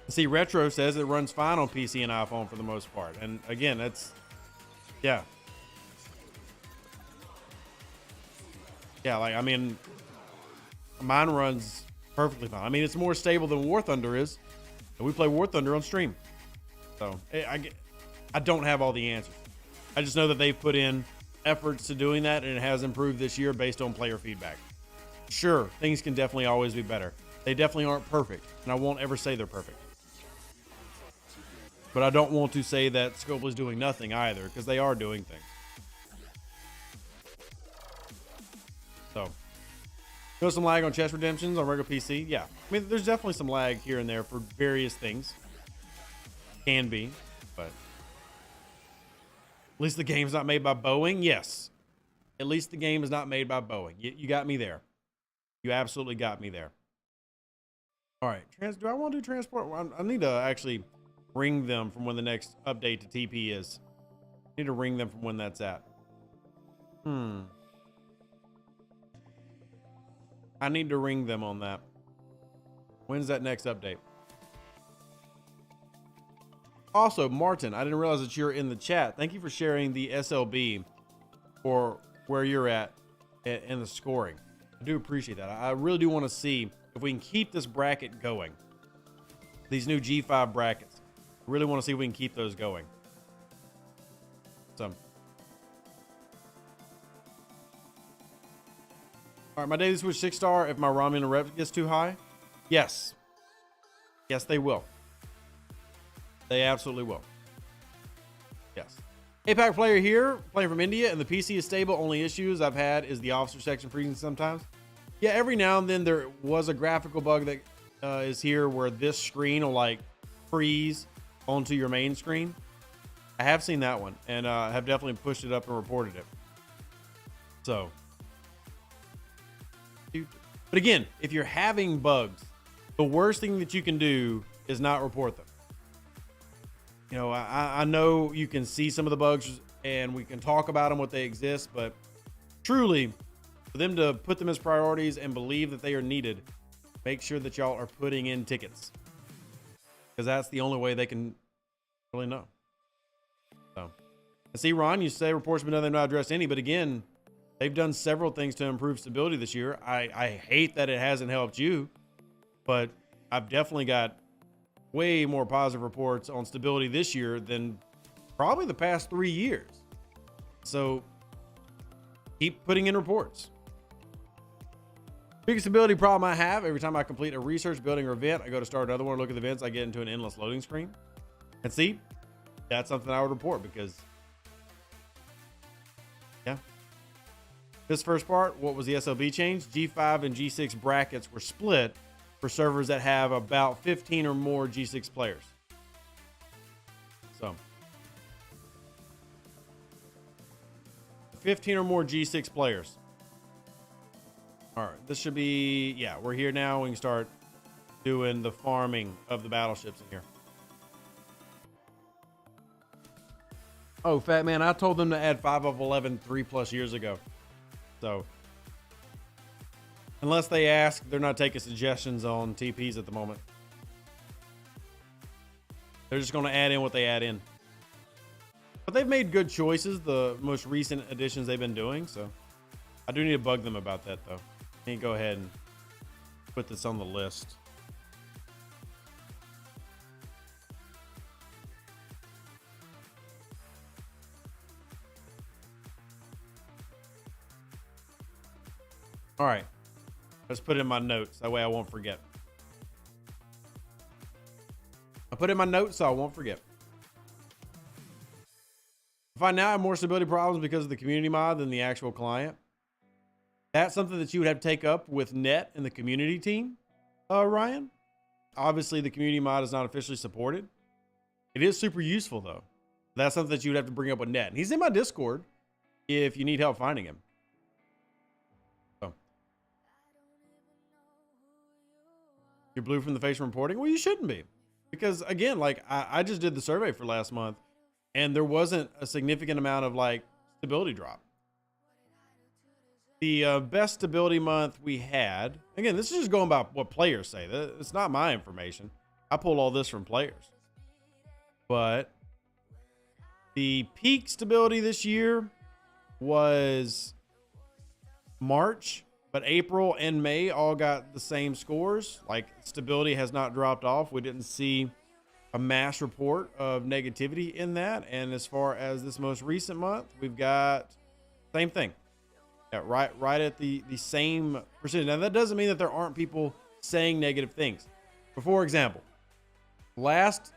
See, Retro says it runs fine on PC and iPhone for the most part. And again, that's, yeah. Yeah, mine runs perfectly fine. I mean, it's more stable than War Thunder is. And we play War Thunder on stream. So, I don't have all the answers. I just know that they've put in efforts to doing that, and it has improved this year based on player feedback. Sure, things can definitely always be better. They definitely aren't perfect, and I won't ever say they're perfect. But I don't want to say that Scopely is doing nothing either, because they are doing things. So, there's some lag on chest redemptions on regular PC. Yeah, I mean, there's definitely some lag here and there for various things. Can be, but at least the game's not made by Boeing. Yes, at least the game is not made by Boeing. You got me there. You absolutely got me there. All right, do I want to do transport? I need to actually ring them from when the next update to TP is. I need to ring them from when that's at. I need to ring them on that. When's that next update? Also, Martin, I didn't realize that you're in the chat. Thank you for sharing the SLB for where you're at in the scoring. I do appreciate that. I really do want to see if we can keep this bracket going. These new G5 brackets. I really want to see if we can keep those going. So, all right, my daily switch 6-star if my Romulan rep gets too high. Yes. Yes, they will. They absolutely will. Yes. APAC player here, playing from India, and the PC is stable. Only issues I've had is the officer section freezing sometimes. Yeah, every now and then there was a graphical bug that is here where this screen will like freeze onto your main screen. I have seen that one, and have definitely pushed it up and reported it. So, but again, if you're having bugs, the worst thing that you can do is not report them. I know you can see some of the bugs and we can talk about them, what they exist, but truly for them to put them as priorities and believe that they are needed, make sure that y'all are putting in tickets, because that's the only way they can really know. So, I see, Ron, you say reports have been done, they've not addressed any, but again, they've done several things to improve stability this year. I hate that it hasn't helped you, but I've definitely got way more positive reports on stability this year than probably the past 3 years. So keep putting in reports. Biggest stability problem I have, every time I complete a research, building, or event, I go to start another one, look at the events, I get into an endless loading screen. And see, that's something I would report because, yeah. This first part, what was the SLB change? G5 and G6 brackets were split for servers that have about 15 or more G6 players. So, 15 or more G6 players. All right, this should be, yeah, we're here now. We can start doing the farming of the battleships in here. Oh, fat man, I told them to add 5 of 11 3+ years ago. So unless they ask, they're not taking suggestions on TPs at the moment. They're just going to add in what they add in. But they've made good choices, the most recent additions they've been doing. So I do need to bug them about that, though. I need to go ahead and put this on the list. All right. Let's put it in my notes. That way I won't forget. I'll put it in my notes so I won't forget. If I now have more stability problems because of the community mod than the actual client, that's something that you would have to take up with Net and the community team, Ryan. Obviously, the community mod is not officially supported. It is super useful, though. That's something that you would have to bring up with Net. And he's in my Discord if you need help finding him. So. You're blue from the face from reporting? Well, you shouldn't be. Because, again, like, I just did the survey for last month, and there wasn't a significant amount of, like, stability drop. The best stability month we had, again, this is just going by what players say. It's not my information. I pulled all this from players. But the peak stability this year was March, but April and May all got the same scores. Like, stability has not dropped off. We didn't see a mass report of negativity in that. And as far as this most recent month, we've got same thing. Yeah, right at the same percentage. Now, that doesn't mean that there aren't people saying negative things. But for example, last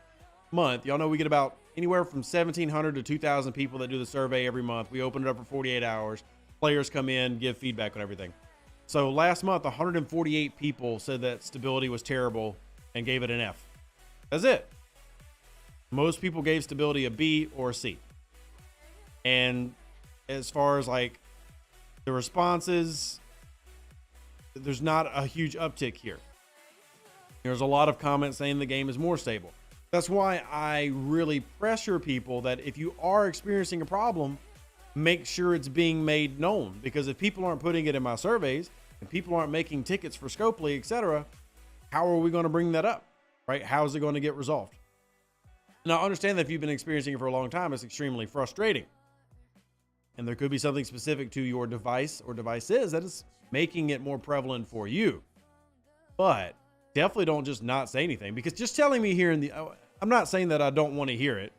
month, y'all know we get about anywhere from 1,700 to 2,000 people that do the survey every month. We open it up for 48 hours. Players come in, give feedback on everything. So last month, 148 people said that stability was terrible and gave it an F. That's it. Most people gave stability a B or a C. And as far as like the responses, there's not a huge uptick here. There's a lot of comments saying the game is more stable. That's why I really pressure people that if you are experiencing a problem, make sure it's being made known. Because if people aren't putting it in my surveys and people aren't making tickets for Scopely, etc., how are we going to bring that up, right? How is it going to get resolved? Now, I understand that if you've been experiencing it for a long time, it's extremely frustrating. And there could be something specific to your device or devices that is making it more prevalent for you. But definitely don't just not say anything, because just telling me here in the, I'm not saying that I don't want to hear it,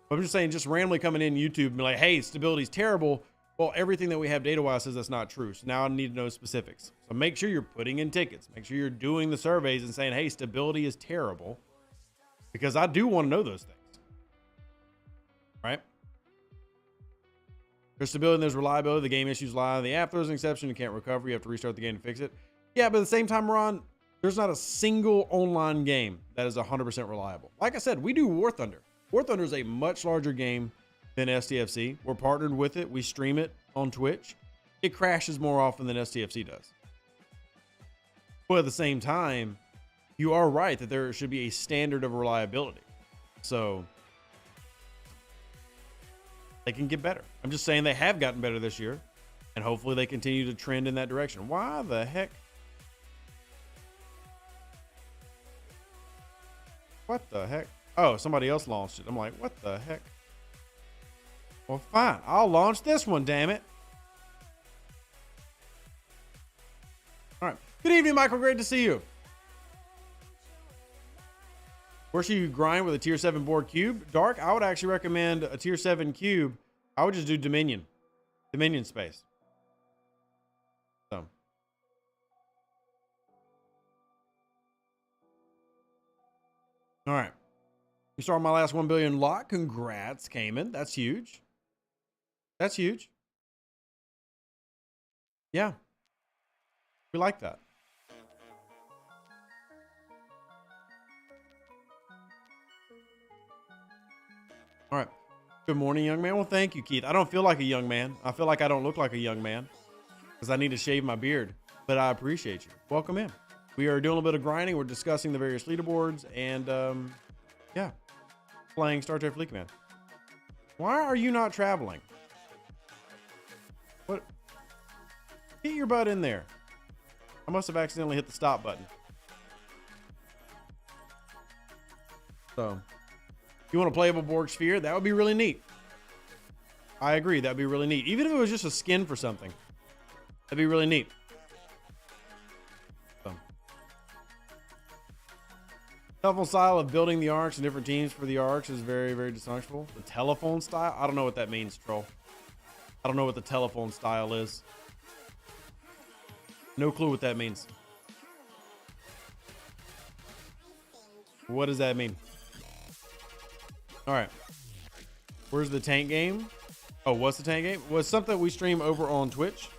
but I'm just saying just randomly coming in YouTube and be like, hey, stability's terrible. Well, everything that we have data-wise says that's not true. So now I need to know specifics. So make sure you're putting in tickets. Make sure you're doing the surveys and saying, hey, stability is terrible, because I do want to know those things, right? There's stability and there's reliability. The game issues lie. The app throws an exception. You can't recover. You have to restart the game to fix it. Yeah, but at the same time, Ron, there's not a single online game that is 100% reliable. Like I said, we do War Thunder. War Thunder is a much larger game than STFC. We're partnered with it. We stream it on Twitch. It crashes more often than STFC does. But at the same time, you are right that there should be a standard of reliability. So they can get better. I'm just saying they have gotten better this year, and hopefully they continue to trend in that direction. Why the heck? What the heck? Oh, somebody else launched it. I'm like, what the heck? Well, fine. I'll launch this one, damn it. All right. Good evening, Michael. Great to see you. Where should you grind with a tier 7 board cube? Dark, I would actually recommend a tier 7 cube. I would just do Dominion space. So. All right. We started my last 1 billion lot. Congrats, Cayman. That's huge. That's huge. Yeah. We like that. All right. Good morning, young man. Well, thank you, Keith. I don't feel like a young man. I feel like I don't look like a young man because I need to shave my beard, but I appreciate you. Welcome in. We are doing a little bit of grinding. We're discussing the various leaderboards and, yeah, playing Star Trek Fleet Command. Why are you not traveling? What? Get your butt in there. I must have accidentally hit the stop button. So, you want a playable Borg sphere? That would be really neat. I agree. That'd be really neat. Even if it was just a skin for something. That'd be really neat. So. Telephone style of building the arcs and different teams for the arcs is very, very dysfunctional. The telephone style? I don't know what that means, Troll. I don't know what the telephone style is. No clue what that means. What does that mean? All right. Where's the tank game? Oh, what's the tank game? Was something we stream over on Twitch.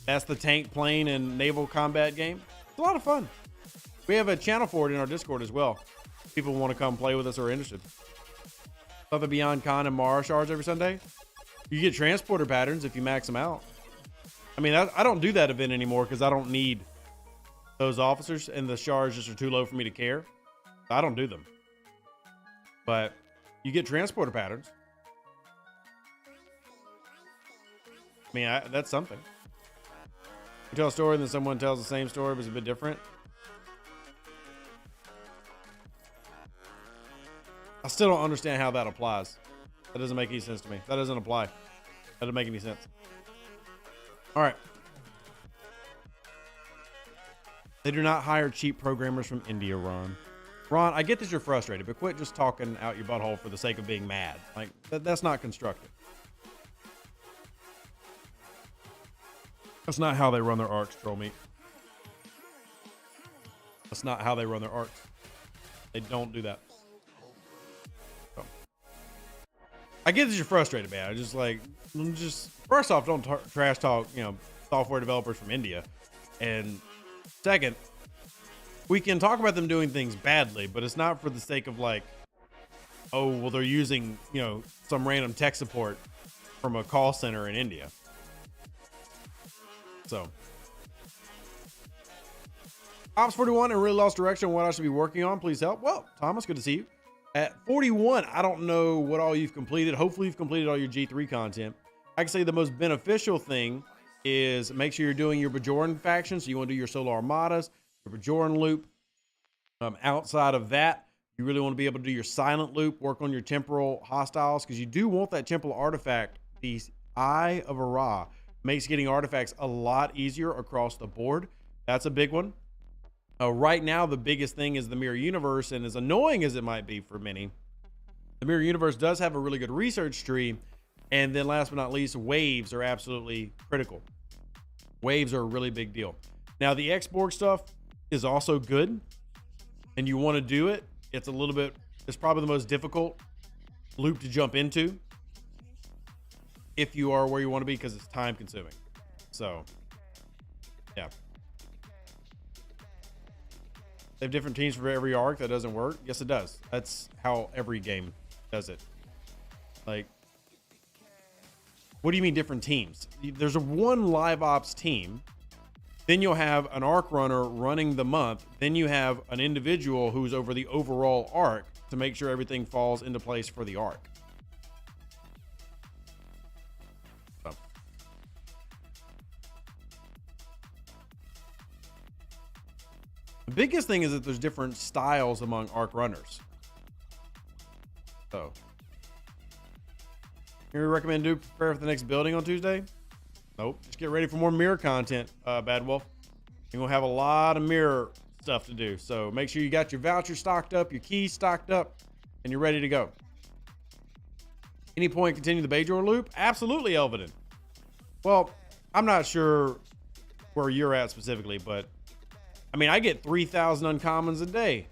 That's the tank, plane, and naval combat game. It's a lot of fun. We have a channel for it in our Discord as well. People want to come play with us or are interested. Love the Beyond Con and Mara shards every Sunday. You get transporter patterns if you max them out. I mean, I don't do that event anymore because I don't need those officers, and the shards just are too low for me to care. I don't do them. But you get transporter patterns. I mean, that's something. You tell a story and then someone tells the same story but it's a bit different. I still don't understand how that applies. That doesn't make any sense to me. That doesn't apply. That doesn't make any sense. All right. They do not hire cheap programmers from India, Ron. Ron, I get that you're frustrated, but quit just talking out your butthole for the sake of being mad. Like, that's not constructive. That's not how they run their arcs, Troll Meat. That's not how they run their arcs. They don't do that. So. I get that you're frustrated, man. I just like, first off, don't trash talk, software developers from India. And second, we can talk about them doing things badly, but it's not for the sake of like, oh, well, they're using, some random tech support from a call center in India. So, Ops 41 and really lost direction on what I should be working on. Please help. Well, Thomas, good to see you. At 41, I don't know what all you've completed. Hopefully you've completed all your G3 content. I can say the most beneficial thing is make sure you're doing your Bajoran faction. So you want to do your Solar Armadas, your Bajoran loop. Outside of that, you really want to be able to do your silent loop, work on your temporal hostiles, because you do want that temporal artifact. The Eye of Ra makes getting artifacts a lot easier across the board. That's a big one. Right now, the biggest thing is the Mirror Universe, and as annoying as it might be for many, the Mirror Universe does have a really good research tree. And then last but not least, waves are absolutely critical. Waves are a really big deal. Now, the X-Borg stuff is also good, and you want to do it. It's probably the most difficult loop to jump into if you are where you want to be, because it's time consuming. So, yeah. They have different teams for every arc. That doesn't work. Yes, it does. That's how every game does it. Like, what do you mean different teams? There's one live ops team. Then you'll have an arc runner running the month. Then you have an individual who's over the overall arc to make sure everything falls into place for the arc. So. The biggest thing is that there's different styles among arc runners. So, you recommend do prepare for the next building on Tuesday? Nope. Just get ready for more mirror content, Bad Wolf. You're gonna have a lot of mirror stuff to do. So make sure you got your voucher stocked up, your keys stocked up, and you're ready to go. Any point continue the Bajor loop? Absolutely, Elvedin. Well, I'm not sure where you're at specifically, but I mean, I get 3,000 uncommons a day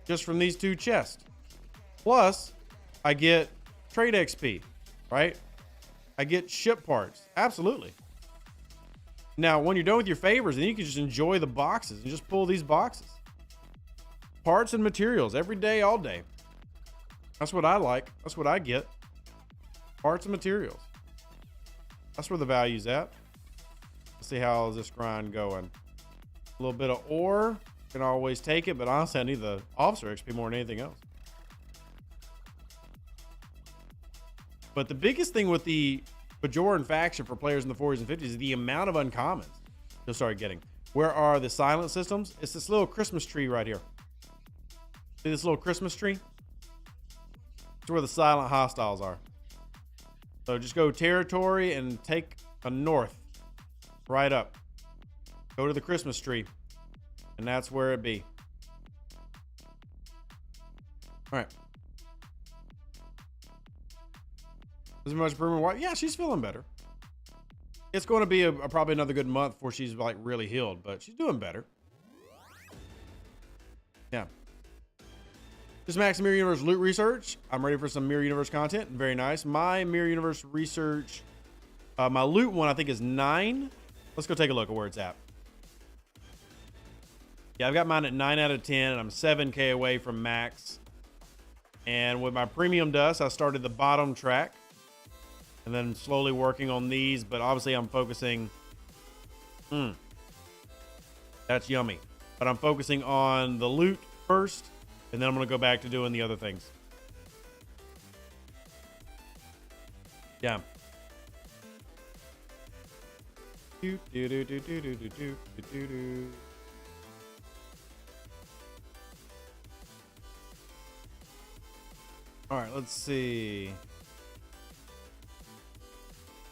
just from these two chests. Plus, I get trade XP, right? I get ship parts. Absolutely. Now, when you're done with your favors, then you can just enjoy the boxes and just pull these boxes. Parts and materials every day, all day. That's what I like. That's what I get. Parts and materials. That's where the value's at. Let's see how is this grind going. A little bit of ore. Can always take it, but honestly, I need the officer XP more than anything else. But the biggest thing with the Bajoran faction for players in the 40s and 50s is the amount of uncommons you'll start getting. Where are the silent systems? It's this little Christmas tree right here. See this little Christmas tree? It's where the silent hostiles are. So just go territory and take a north right up. Go to the Christmas tree, and that's where it be. All right. Is there much improvement? Why? Yeah, she's feeling better. It's going to be probably another good month before she's like really healed, but she's doing better. Yeah. Just Max Mirror Universe loot research. I'm ready for some Mirror Universe content. Very nice. My Mirror Universe research, my loot one, I think is 9. Let's go take a look at where it's at. Yeah, I've got mine at 9 out of 10, and I'm 7K away from max. And with my premium dust, I started the bottom track and then slowly working on these, but obviously I'm focusing. That's yummy. But I'm focusing on the loot first, and then I'm going to go back to doing the other things. Yeah. All right, let's see.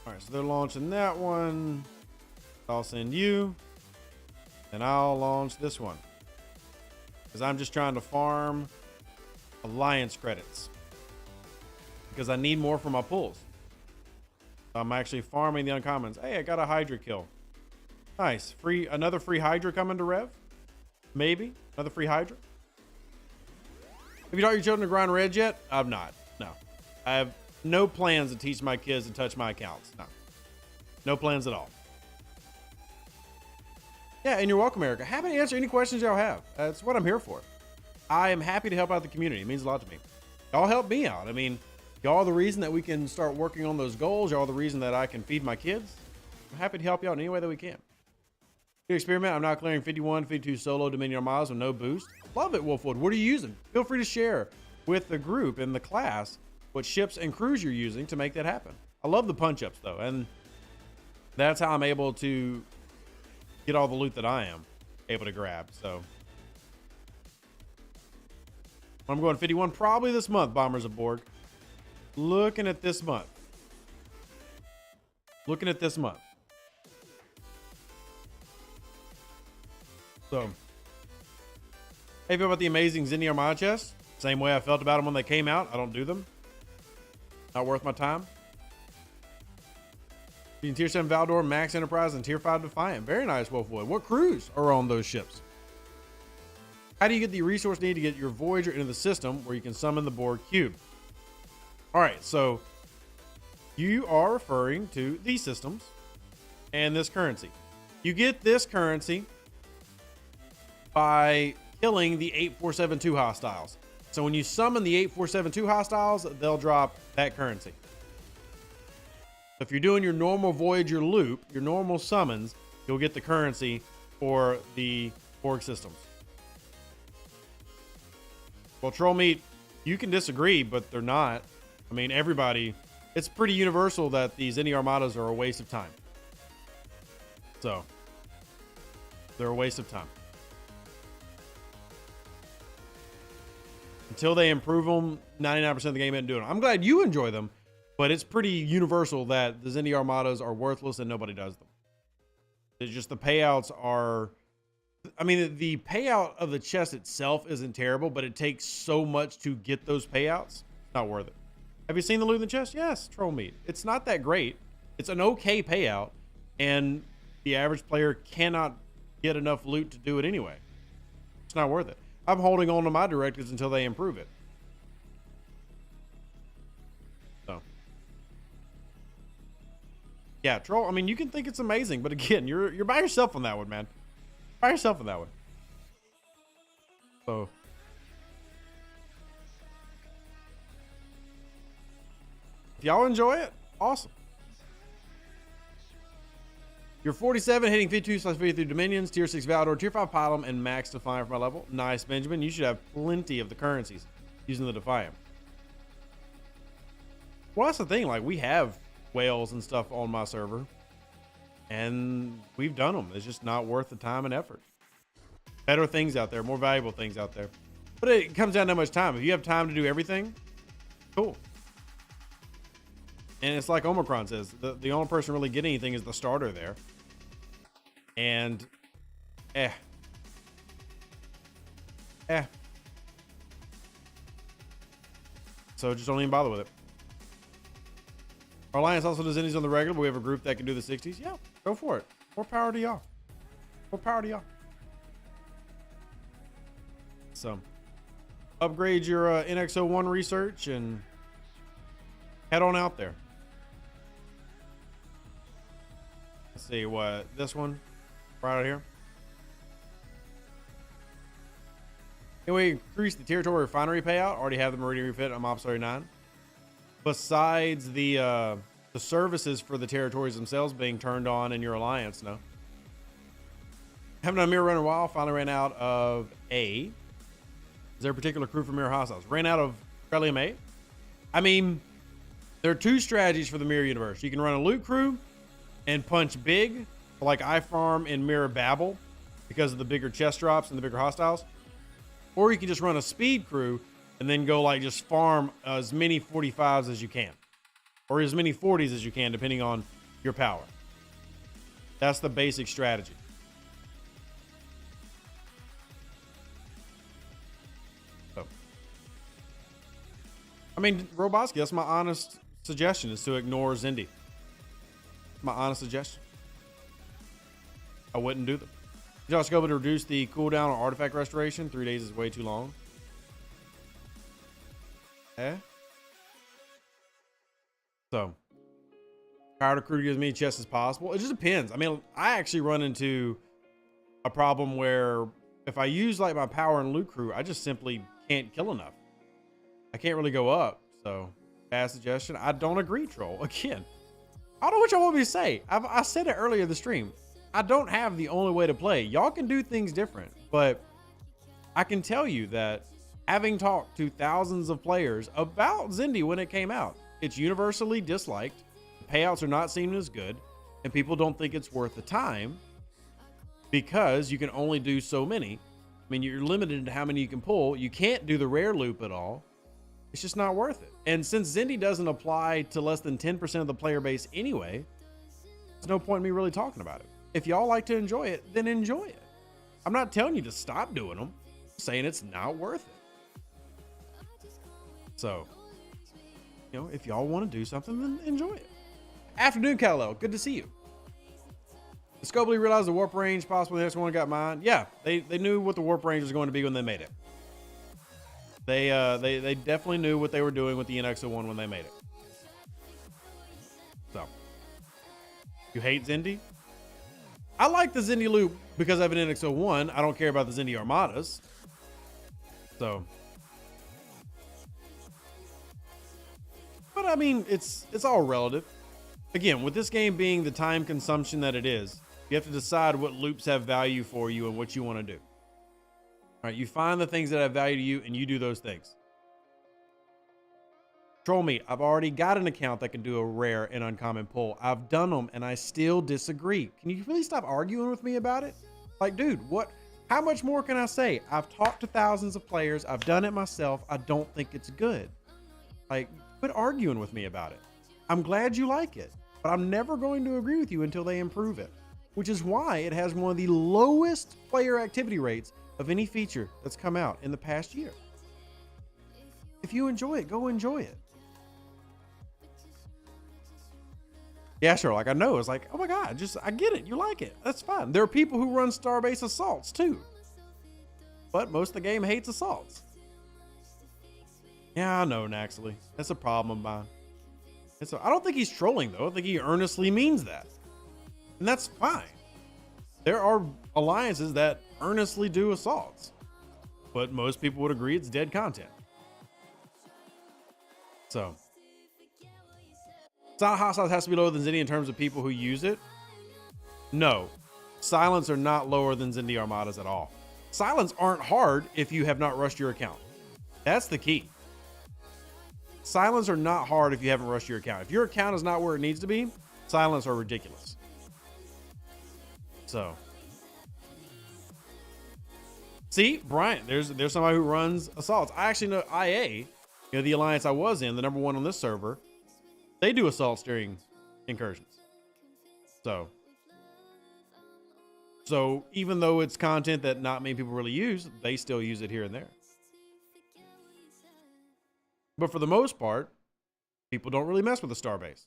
All right, so they're launching that one. I'll send you, and I'll launch this one. Because I'm just trying to farm alliance credits. Because I need more for my pulls. So I'm actually farming the uncommons. Hey, I got a Hydra kill. Nice. Another free Hydra coming to Rev? Maybe. Another free Hydra? Have you taught your children to grind reds yet? I've not. No. I have no plans to teach my kids to touch my accounts. No. No plans at all. Yeah, and you're welcome, Erica. Happy to answer any questions y'all have. That's what I'm here for. I am happy to help out the community. It means a lot to me. Y'all help me out. I mean, y'all are the reason that we can start working on those goals. Y'all are the reason that I can feed my kids. I'm happy to help you out in any way that we can. New experiment. I'm now clearing 51, 52 solo Dominion Armadas with no boost. Love it, Wolfwood. What are you using? Feel free to share with the group and the class what ships and crews you're using to make that happen. I love the punch-ups, though, and that's how I'm able to get all the loot that I am able to grab. So I'm going 51 probably this month, Bombers of Borg. Looking at this month. Looking at this month. So, how you feel about the amazing Zinni Armada chests? Same way I felt about them when they came out. I don't do them. Not worth my time. Using Tier 7 Valdor, Max Enterprise, and Tier 5 Defiant. Very nice, Wolfwood. What crews are on those ships? How do you get the resource needed to get your Voyager into the system where you can summon the Borg Cube? All right, so you are referring to these systems and this currency. You get this currency by killing the 8472 hostiles. So when you summon the 8472 hostiles, they'll drop that currency. If you're doing your normal Voyager loop, your normal summons, you'll get the currency for the Borg systems. Well, Troll Meat, you can disagree, but they're not. I mean, everybody, it's pretty universal that these Zinni Armadas are a waste of time. So, they're a waste of time. Until they improve them, 99% of the game isn't doing them. I'm glad you enjoy them, but it's pretty universal that the Zinni Armadas are worthless and nobody does them. It's just the payouts are... I mean, the payout of the chest itself isn't terrible, but it takes so much to get those payouts. Not worth it. Have you seen the loot in the chest? Yes, Troll Meat. It's not that great. It's an okay payout, and the average player cannot get enough loot to do it anyway. It's not worth it. I'm holding on to my directives until they improve it. So, yeah, Troll. I mean, you can think it's amazing, but again, you're by yourself on that one, man. By yourself on that one. So, if y'all enjoy it, awesome. You're 47, hitting 52/53 Dominions, Tier 6 Valdor, Tier 5 Pylum, and Max Defiant for my level. Nice, Benjamin. You should have plenty of the currencies using the Defiant. Well, that's the thing. Like, we have whales and stuff on my server, and we've done them. It's just not worth the time and effort. Better things out there, more valuable things out there. But it comes down to how much time. If you have time to do everything, cool. And it's like Omicron says, the only person really getting anything is the starter there. And so just don't even bother with it. Our alliance also does indies on the regular, but we have a group that can do the 60s. Yeah, go for it. More power to y'all. More power to y'all. So upgrade your NX01 research and head on out there. Let's see what this one right out here. Anyway, increase the territory refinery payout. Already have the Meridian refit on Mob 39. Besides the services for the territories themselves being turned on in your alliance, no. Haven't done a mirror run in a while. Finally ran out of A. Is there a particular crew for mirror hostiles? Ran out of Trellium A. I mean, there are two strategies for the mirror universe. You can run a loot crew and punch big, like iFarm and Mirror Babel, because of the bigger chest drops and the bigger hostiles. Or you can just run a speed crew and then go like just farm as many 45s as you can, or as many 40s as you can, depending on your power. That's the basic strategy. So, I mean, Robotsky, that's my honest suggestion, is to ignore Zindy. My honest suggestion. I wouldn't do them. You also go to reduce the cooldown on artifact restoration. 3 days is way too long. So, power to crew to get as many chests as possible. It just depends. I mean, I actually run into a problem where if I use like my power and loot crew, I just simply can't kill enough. I can't really go up. So, bad suggestion. I don't agree, Troll. Again, I don't know what y'all want me to say. I said it earlier in the stream. I don't have the only way to play. Y'all can do things different, but I can tell you that having talked to thousands of players about Zindy when it came out, it's universally disliked. The payouts are not seen as good, and people don't think it's worth the time because you can only do so many. I mean, you're limited to how many you can pull. You can't do the rare loop at all. It's just not worth it. And since Zindy doesn't apply to less than 10% of the player base anyway, there's no point in me really talking about it. If y'all like to enjoy it, then enjoy it. I'm not telling you to stop doing them. I'm saying it's not worth it. So, you know, if y'all want to do something, then enjoy it. Afternoon, Kal-El. Good to see you. The Scopely realized the warp range possibly the next one got mine. Yeah, they knew what the warp range was going to be when they made it. They definitely knew what they were doing with the NX01 when they made it. So, you hate Zindy? I like the Zindy loop because I have an NX01. I don't care about the Zindy Armadas. So, but I mean, it's all relative. Again, with this game being the time consumption that it is, you have to decide what loops have value for you and what you want to do. All right, you find the things that have value to you and you do those things. Troll me. I've already got an account that can do a rare and uncommon pull. I've done them and I still disagree. Can you really stop arguing with me about it? Like, dude, how much more can I say? I've talked to thousands of players. I've done it myself. I don't think it's good. Like, quit arguing with me about it. I'm glad you like it, but I'm never going to agree with you until they improve it, which is why it has one of the lowest player activity rates of any feature that's come out in the past year. If you enjoy it, go enjoy it. Yeah, sure. Like, I know. It's like, oh my God, I get it. You like it. That's fine. There are people who run Starbase assaults too. But most of the game hates assaults. Yeah, I know, Naxley. That's a problem of mine. I don't think he's trolling, though. I think he earnestly means that. And that's fine. There are alliances that earnestly do assaults. But most people would agree it's dead content. So, Silent Hostiles has to be lower than Zindy in terms of people who use it. No. Silents are not lower than Zindy Armadas at all. Silents aren't hard if you have not rushed your account. That's the key. silence are not hard if you haven't rushed your account. If your account is not where it needs to be, silence are ridiculous. So, see, Bryant, there's somebody who runs assaults. I actually know IA, the alliance I was in, the number one on this server, they do assaults during incursions. So even though it's content that not many people really use, they still use it here and there. But for the most part, people don't really mess with the starbase.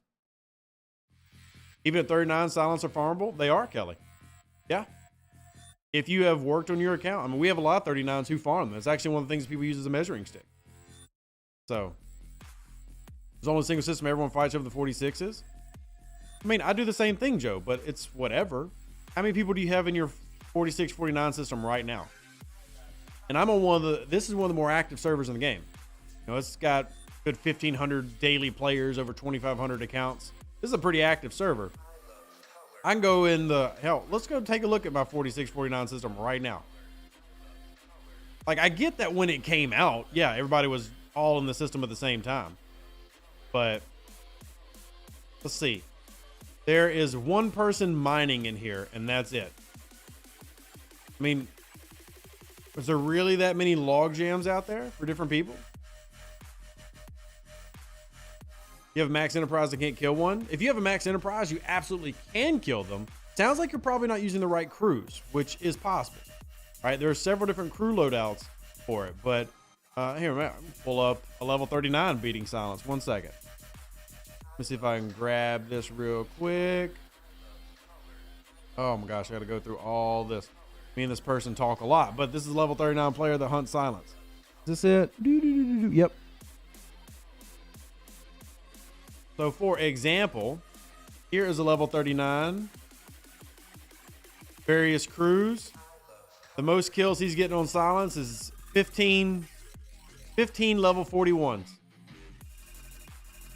Even at 39 silence are farmable, they are, Kelly. Yeah. If you have worked on your account, I mean, we have a lot of 39s who farm them. It's actually one of the things people use as a measuring stick. So there's only a single system everyone fights over the 46s. I mean, I do the same thing, Joe, but it's whatever. How many people do you have in your 46, 49 system right now? And I'm on this is one of the more active servers in the game. It's got good 1,500 daily players, over 2,500 accounts. This is a pretty active server. I can go in let's go take a look at my 46, 49 system right now. Like, I get that when it came out, yeah, everybody was all in the system at the same time. But let's see. There is one person mining in here, and that's it. I mean, is there really that many log jams out there for different people? You have a max enterprise that can't kill one. If you have a max enterprise, you absolutely can kill them. Sounds like you're probably not using the right crews, which is possible. Right? There are several different crew loadouts for it, but here, man, pull up a level 39 beating silence. 1 second. Let me see if I can grab this real quick. Oh my gosh, I got to go through all this. Me and this person talk a lot, but this is a level 39 player that hunts silence. Is this it? Yep. So for example, here is a level 39. Various crews. The most kills he's getting on silence is 15 level 41s.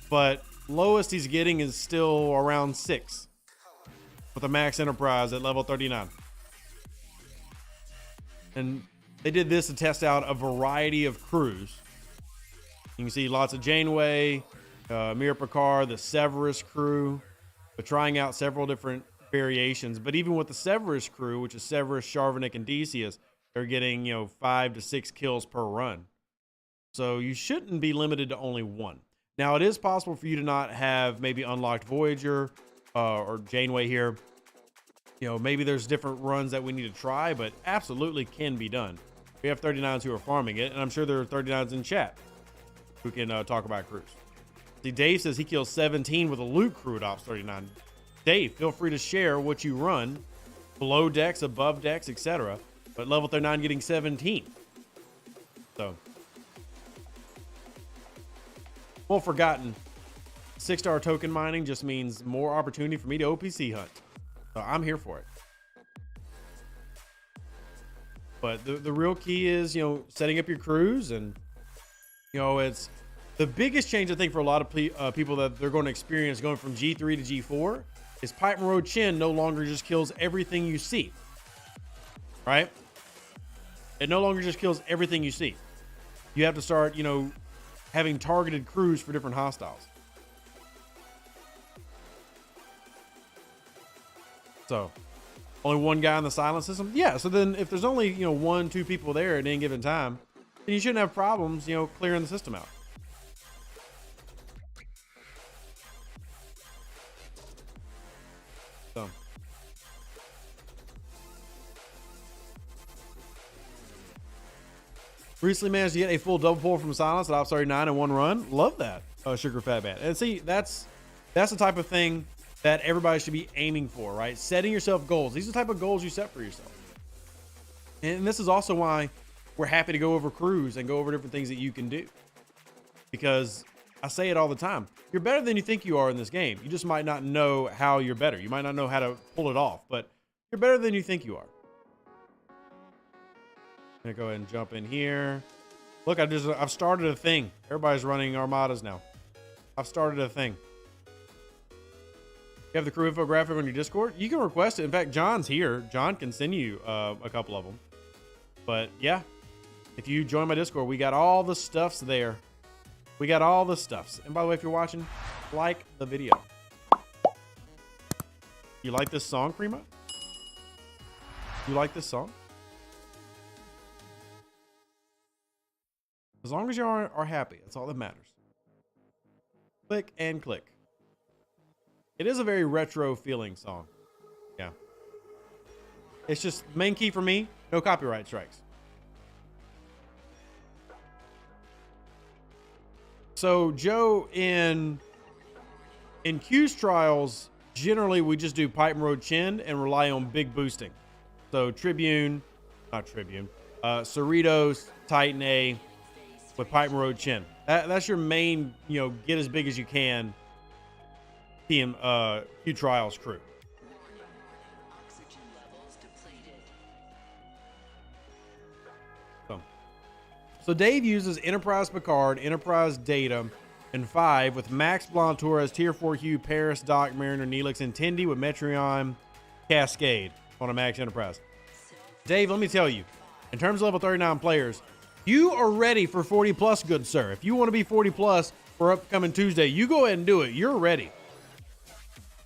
But lowest he's getting is still around 6 with a max enterprise at level 39. And they did this to test out a variety of crews. You can see lots of Janeway, Mir Picard, the Severus crew. They're trying out several different variations. But even with the Severus crew, which is Severus, Charvanik, and Decius, they're getting 5 to 6 kills per run. So you shouldn't be limited to only one. Now, it is possible for you to not have maybe unlocked Voyager or Janeway here. Maybe there's different runs that we need to try, but absolutely can be done. We have 39s who are farming it, and I'm sure there are 39s in chat who can talk about crews. See, Dave says he kills 17 with a loot crew at Ops 39. Dave, feel free to share what you run, below decks, above decks, etc. But level 39 getting 17. So, well, forgotten. 6-star token mining just means more opportunity for me to OPC hunt. So I'm here for it. But the real key is, setting up your crews, and, it's the biggest change I think for a lot of people that they're going to experience going from G3 to G4 is Pipe Road Chin no longer just kills everything you see. Right? It no longer just kills everything you see. You have to start, having targeted crews for different hostiles. So, only one guy in the silent system? Yeah, so then if there's only, 1, 2 people there at any given time, then you shouldn't have problems, clearing the system out. So. Recently managed to get a full double pull from silence at Ops 39 in one run. Love that, Sugar Fat Man. And see, that's the type of thing that everybody should be aiming for, right? Setting yourself goals. These are the type of goals you set for yourself. And this is also why we're happy to go over crews and go over different things that you can do. Because I say it all the time. You're better than you think you are in this game. You just might not know how you're better. You might not know how to pull it off, but you're better than you think you are. I'm gonna go ahead and jump in here. Look, I've started a thing. Everybody's running armadas now. I've started a thing. You have the crew infographic on your Discord. You can request it. In fact, John's here. John can send you a couple of them. But yeah, if you join my Discord, we got all the stuffs there. We got all the stuffs. And by the way, if you're watching, like the video. You like this song, Primo? You like this song? As long as you are happy, that's all that matters. Click and click. It is a very retro feeling song. Yeah. It's just main key for me, no copyright strikes. So Joe, in Q's trials, generally we just do pipe and road chin and rely on big boosting. So Cerritos, Titan A with pipe and road chin. That's your main, get as big as you can Q trials crew. So Dave uses Enterprise Picard, Enterprise Data, and 5 with Max Blantour Tier 4 Hugh, Paris, Doc, Mariner, Neelix, and Tendi with Metreon, Cascade on a Max Enterprise. Dave, let me tell you, in terms of level 39 players, you are ready for 40 plus, good sir. If you want to be 40 plus for upcoming Tuesday, you go ahead and do it. You're ready.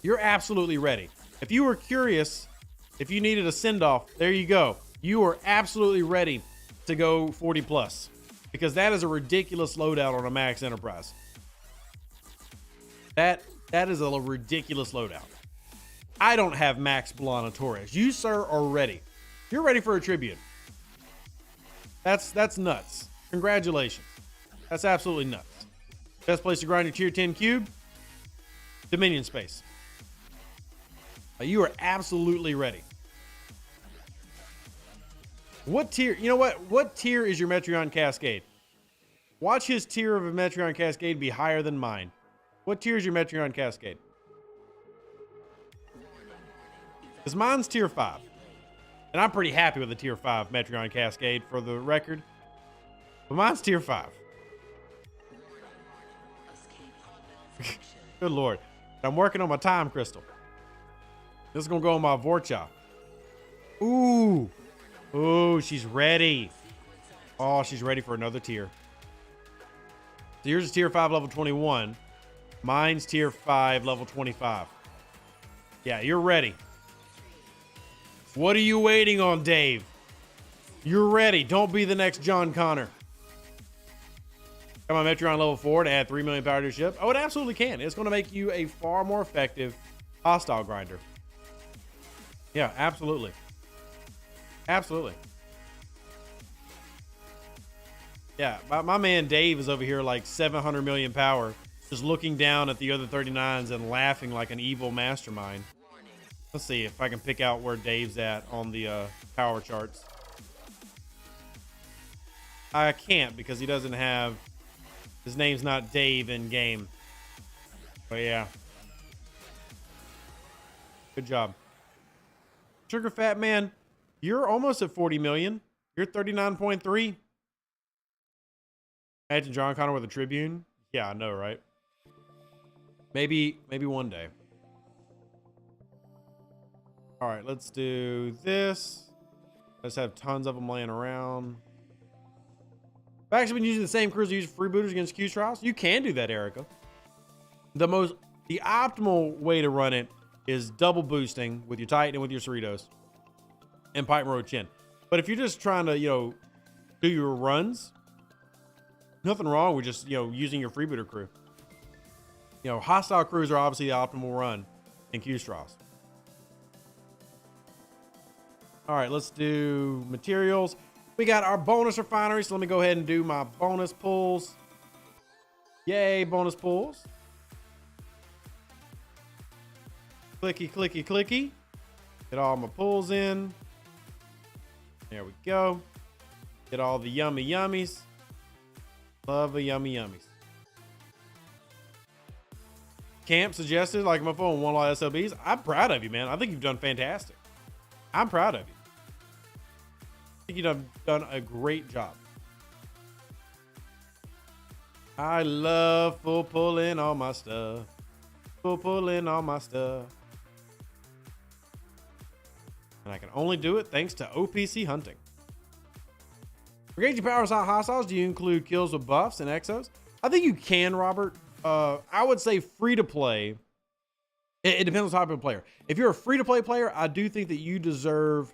You're absolutely ready. If you were curious, if you needed a send-off, there you go. You are absolutely ready to go 40 plus, because that is a ridiculous loadout on a Max Enterprise. That is a ridiculous loadout. I don't have Max Blana Torres. You, sir, are ready. You're ready for a Tribune. That's nuts. Congratulations. That's absolutely nuts. Best place to grind your tier 10 cube? Dominion space. You are absolutely ready. What tier? You know what? What tier is your Metreon Cascade? Watch his tier of a Metreon Cascade be higher than mine. What tier is your Metreon Cascade? Because mine's tier 5. And I'm pretty happy with the tier 5 Metreon Cascade for the record. But mine's tier 5. Good Lord. I'm working on my time crystal. This is going to go on my Vorcha. Ooh. Ooh, she's ready. Oh, she's ready for another tier. So yours is tier 5 level 21. Mine's tier 5 level 25. Yeah, you're ready. What are you waiting on, Dave? You're ready. Don't be the next John Connor. Come on, Metreon level 4 to add 3 million power to your ship. Oh, it absolutely can. It's going to make you a far more effective hostile grinder. Yeah, absolutely. Absolutely. Yeah, my man Dave is over here like 700 million power, just looking down at the other 39s and laughing like an evil mastermind. Let's see if I can pick out where Dave's at on the power charts. I can't because he doesn't have, his name's not Dave in game. But yeah. Good job. Sugar Fat Man, you're almost at 40 million. You're 39.3. Imagine John Connor with a Tribune. Yeah, I know, right? Maybe one day. All right, let's do this. Let's have tons of them laying around. I've actually been using the same crews to use freebooters against Q trials. You can do that, Erica. The optimal way to run it is double boosting with your Titan and with your Cerritos and Pipe and Road Chin. But if you're just trying to, do your runs, nothing wrong with just, using your freebooter crew. Hostile crews are obviously the optimal run in Q trials. All right, let's do materials. We got our bonus refinery, so let me go ahead and do my bonus pulls. Yay, bonus pulls. Clicky, clicky, clicky. Get all my pulls in. There we go. Get all the yummy yummies. Love the yummy yummies. Camp suggested, like my phone, one lot of SLBs. I'm proud of you, man. I think you've done fantastic. I'm proud of you. I think you've done a great job. I love full pulling all my stuff. Full pulling all my stuff. And I can only do it thanks to OPC hunting. For gauging powers on hostiles, do you include kills with buffs and exos? I think you can, Robert. I would say free to play. It depends on the type of player. If you're a free to play player, I do think that you deserve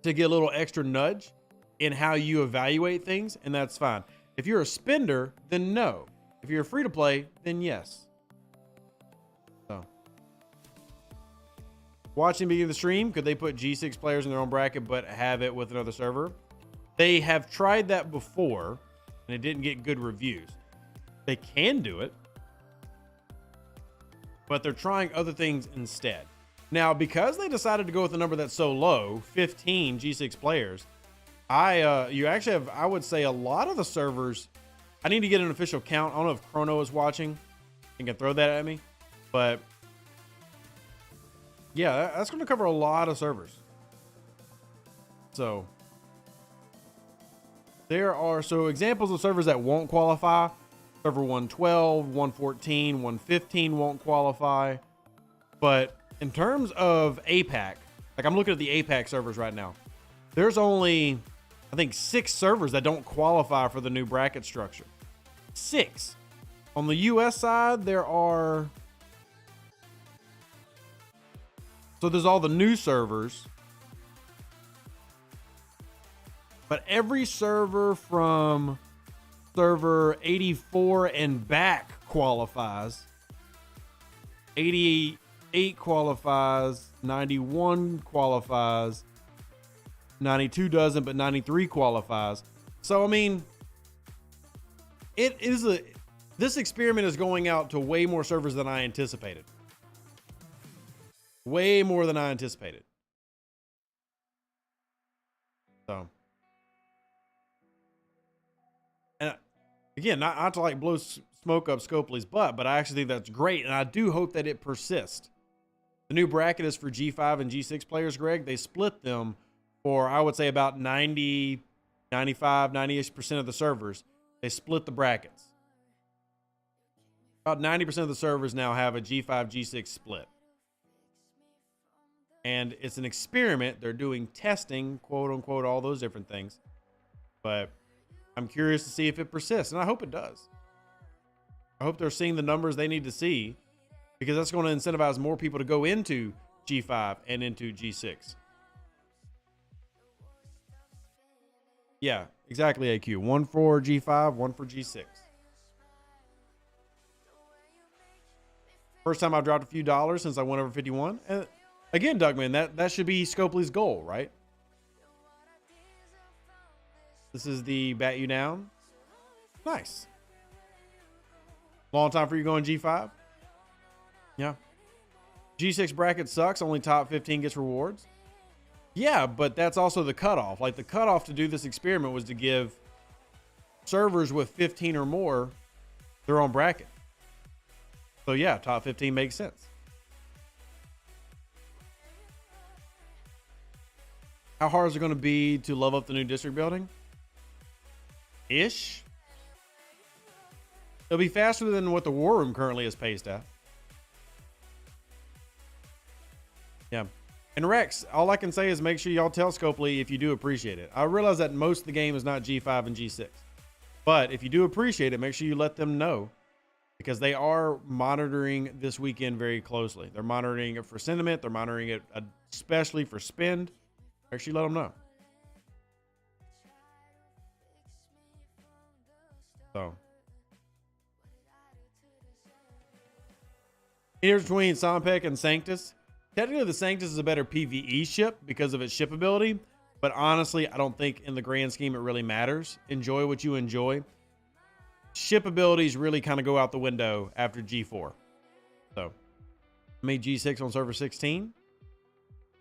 to get a little extra nudge in how you evaluate things, and that's fine. If you're a spender, then no. If you're free to play, then yes. So, watching beginning of the stream, could they put G6 players in their own bracket but have it with another server? They have tried that before, and it didn't get good reviews. They can do it, but they're trying other things instead. Now, because they decided to go with a number that's so low, 15 G6 players, you actually have, I would say, a lot of the servers. I need to get an official count. I don't know if Chrono is watching and can throw that at me, but yeah, that's going to cover a lot of servers. So there are examples of servers that won't qualify. Server 112, 114, 115 won't qualify. But in terms of APAC, like I'm looking at the APAC servers right now, there's only, I think, 6 servers that don't qualify for the new bracket structure. 6. On the US side, there are, so there's all the new servers, but every server from server 84 and back qualifies. 88 qualifies, 91 qualifies, 92 doesn't, but 93 qualifies. So I mean, this experiment is going out to way more servers than I anticipated. Way more than I anticipated. So, and again, not to like blow smoke up Scopely's butt, but I actually think that's great, and I do hope that it persists. The new bracket is for G5 and G6 players, Greg. They split them for, I would say, about 90, 95, 90-ish% of the servers. They split the brackets. About 90% of the servers now have a G5, G6 split. And it's an experiment. They're doing testing, quote unquote, all those different things. But I'm curious to see if it persists, and I hope it does. I hope they're seeing the numbers they need to see, because that's going to incentivize more people to go into G5 and into G6. Yeah, exactly, AQ. 1 for G5, 1 for G6. First time I've dropped a few dollars since I went over 51. And again, Dougman, that should be Scopely's goal, right? This is the bat you down. Nice. Long time for you going G5? Yeah. G6 bracket sucks. Only top 15 gets rewards. Yeah, but that's also the cutoff. Like, the cutoff to do this experiment was to give servers with 15 or more their own bracket. So yeah, top 15 makes sense. How hard is it going to be to level up the new district building? Ish. It'll be faster than what the War Room currently is paced at. Yeah. And Rex, all I can say is make sure y'all tell Scopely if you do appreciate it. I realize that most of the game is not G5 and G6. But if you do appreciate it, make sure you let them know, because they are monitoring this weekend very closely. They're monitoring it for sentiment. They're monitoring it especially for spend. Actually, let them know. So, here's between Sompek and Sanctus. Technically, the Sanctus is a better PvE ship because of its shippability, but honestly, I don't think in the grand scheme it really matters. Enjoy what you enjoy. Shippabilities really kind of go out the window after G4. So, I made G6 on server 16.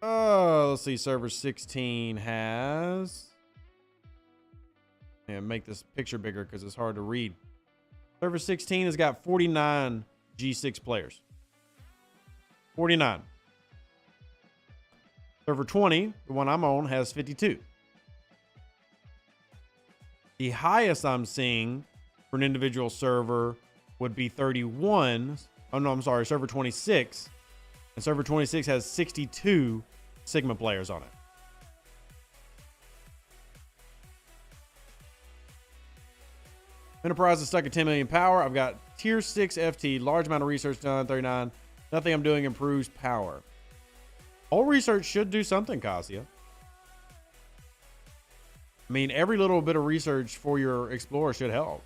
Let's see. Server 16 has... Yeah, make this picture bigger because it's hard to read. Server 16 has got 49 G6 players. 49. Server 20, the one I'm on, has 52. The highest I'm seeing for an individual server would be 31. Oh, no, I'm sorry. Server 26. And server 26 has 62 Sigma players on it. Enterprise is stuck at 10 million power. I've got tier 6 FT, large amount of research done, 39. Nothing I'm doing improves power. All research should do something, Kasia. I mean, every little bit of research for your Explorer should help.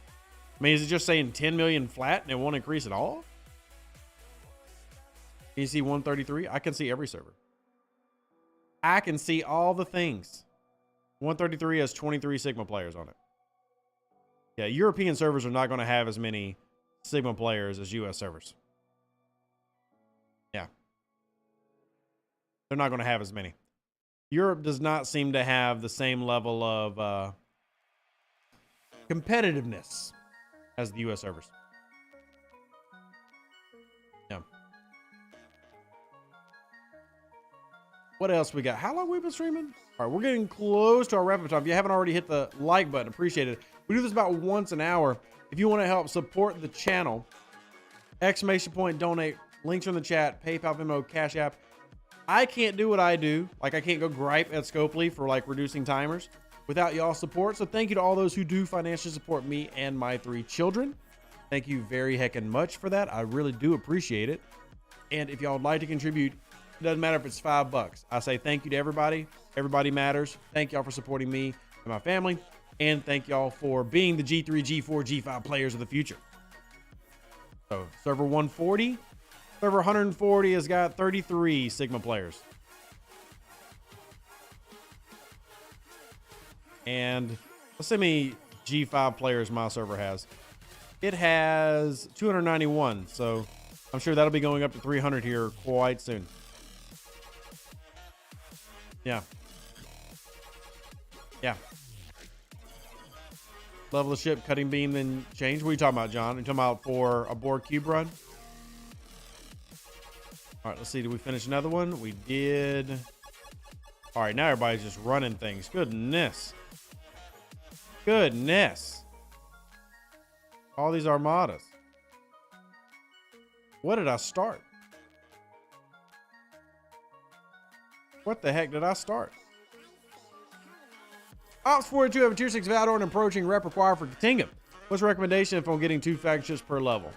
I mean, is it just saying 10 million flat and it won't increase at all? Can you see 133? I can see every server. I can see all the things. 133 has 23 Sigma players on it. Yeah, European servers are not going to have as many Sigma players as US servers. Yeah. They're not going to have as many. Europe does not seem to have the same level of competitiveness as the US servers. Yeah. What else we got? How long we been streaming? All right, we're getting close to our wrap-up time. If you haven't already hit the like button, appreciate it. We do this about once an hour. If you want to help support the channel, exclamation point donate, links are in the chat, PayPal, Venmo, Cash App. I can't do what I do. Like, I can't go gripe at Scopely for like reducing timers without y'all support. So thank you to all those who do financially support me and my 3 children. Thank you very heckin' much for that. I really do appreciate it. And if y'all would like to contribute, it doesn't matter if it's $5. I say thank you to everybody. Everybody matters. Thank y'all for supporting me and my family. And thank y'all for being the G3, G4, G5 players of the future. So server 140. Server 140 has got 33 Sigma players. And let's see how many G5 players my server has. It has 291. So I'm sure that'll be going up to 300 here quite soon. Yeah. Yeah. Level of ship, cutting beam, then change. What are you talking about, John? Are you talking about for a board cube run? All right, let's see. Did we finish another one? We did. All right, now everybody's just running things. Goodness. Goodness. All these armadas. What did I start? What the heck did I start? Ops 42 have a tier 6 Valdor and approaching rep required for Katinga. What's the recommendation if I'm getting 2 factions per level?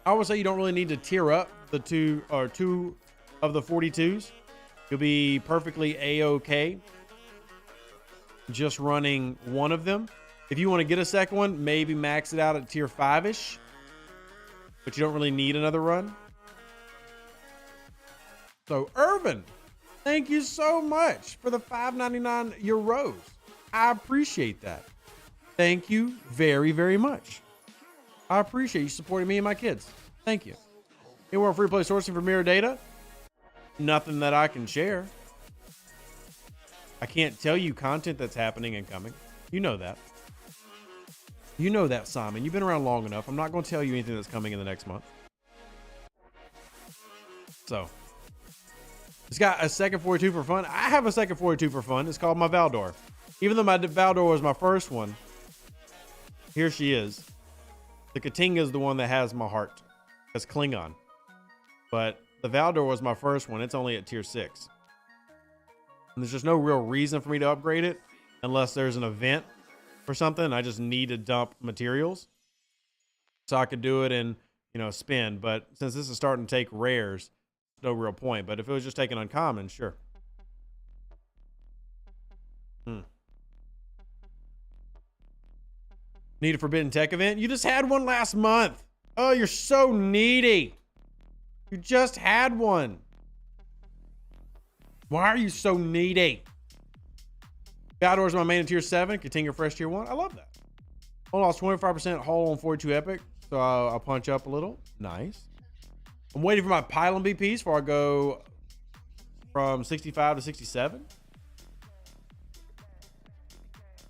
I would say you don't really need to tier up the two of the 42s. You'll be perfectly A-okay just running one of them. If you want to get a second one, maybe max it out at tier 5-ish, but you don't really need another run. So Irvin, thank you so much for the 5.99 euros. I appreciate that. Thank you very, very much. I appreciate you supporting me and my kids. Thank you. Anywhere free play sourcing for mirror data? Nothing that I can share. I can't tell you content that's happening and coming. You know that. You know that, Simon. You've been around long enough. I'm not going to tell you anything that's coming in the next month. So, it's got a second 42 for fun. I have a second 42 for fun. It's called my Valdor. Even though my Valdor was my first one, here she is. The Katinga is the one that has my heart. That's Klingon. But the Valdor was my first one. It's only at tier 6. And there's just no real reason for me to upgrade it unless there's an event or something. I just need to dump materials so I could do it and, you know, spin. But since this is starting to take rares, no real point. But if it was just taking uncommon, sure. Need a Forbidden Tech event? You just had one last month. Oh, you're so needy. You just had one. Why are you so needy? Valdor is my main in tier 7. Katinga fresh tier 1. I love that. I lost 25% hull on 42 epic. So I'll punch up a little. Nice. I'm waiting for my pylon BPs before I go from 65 to 67.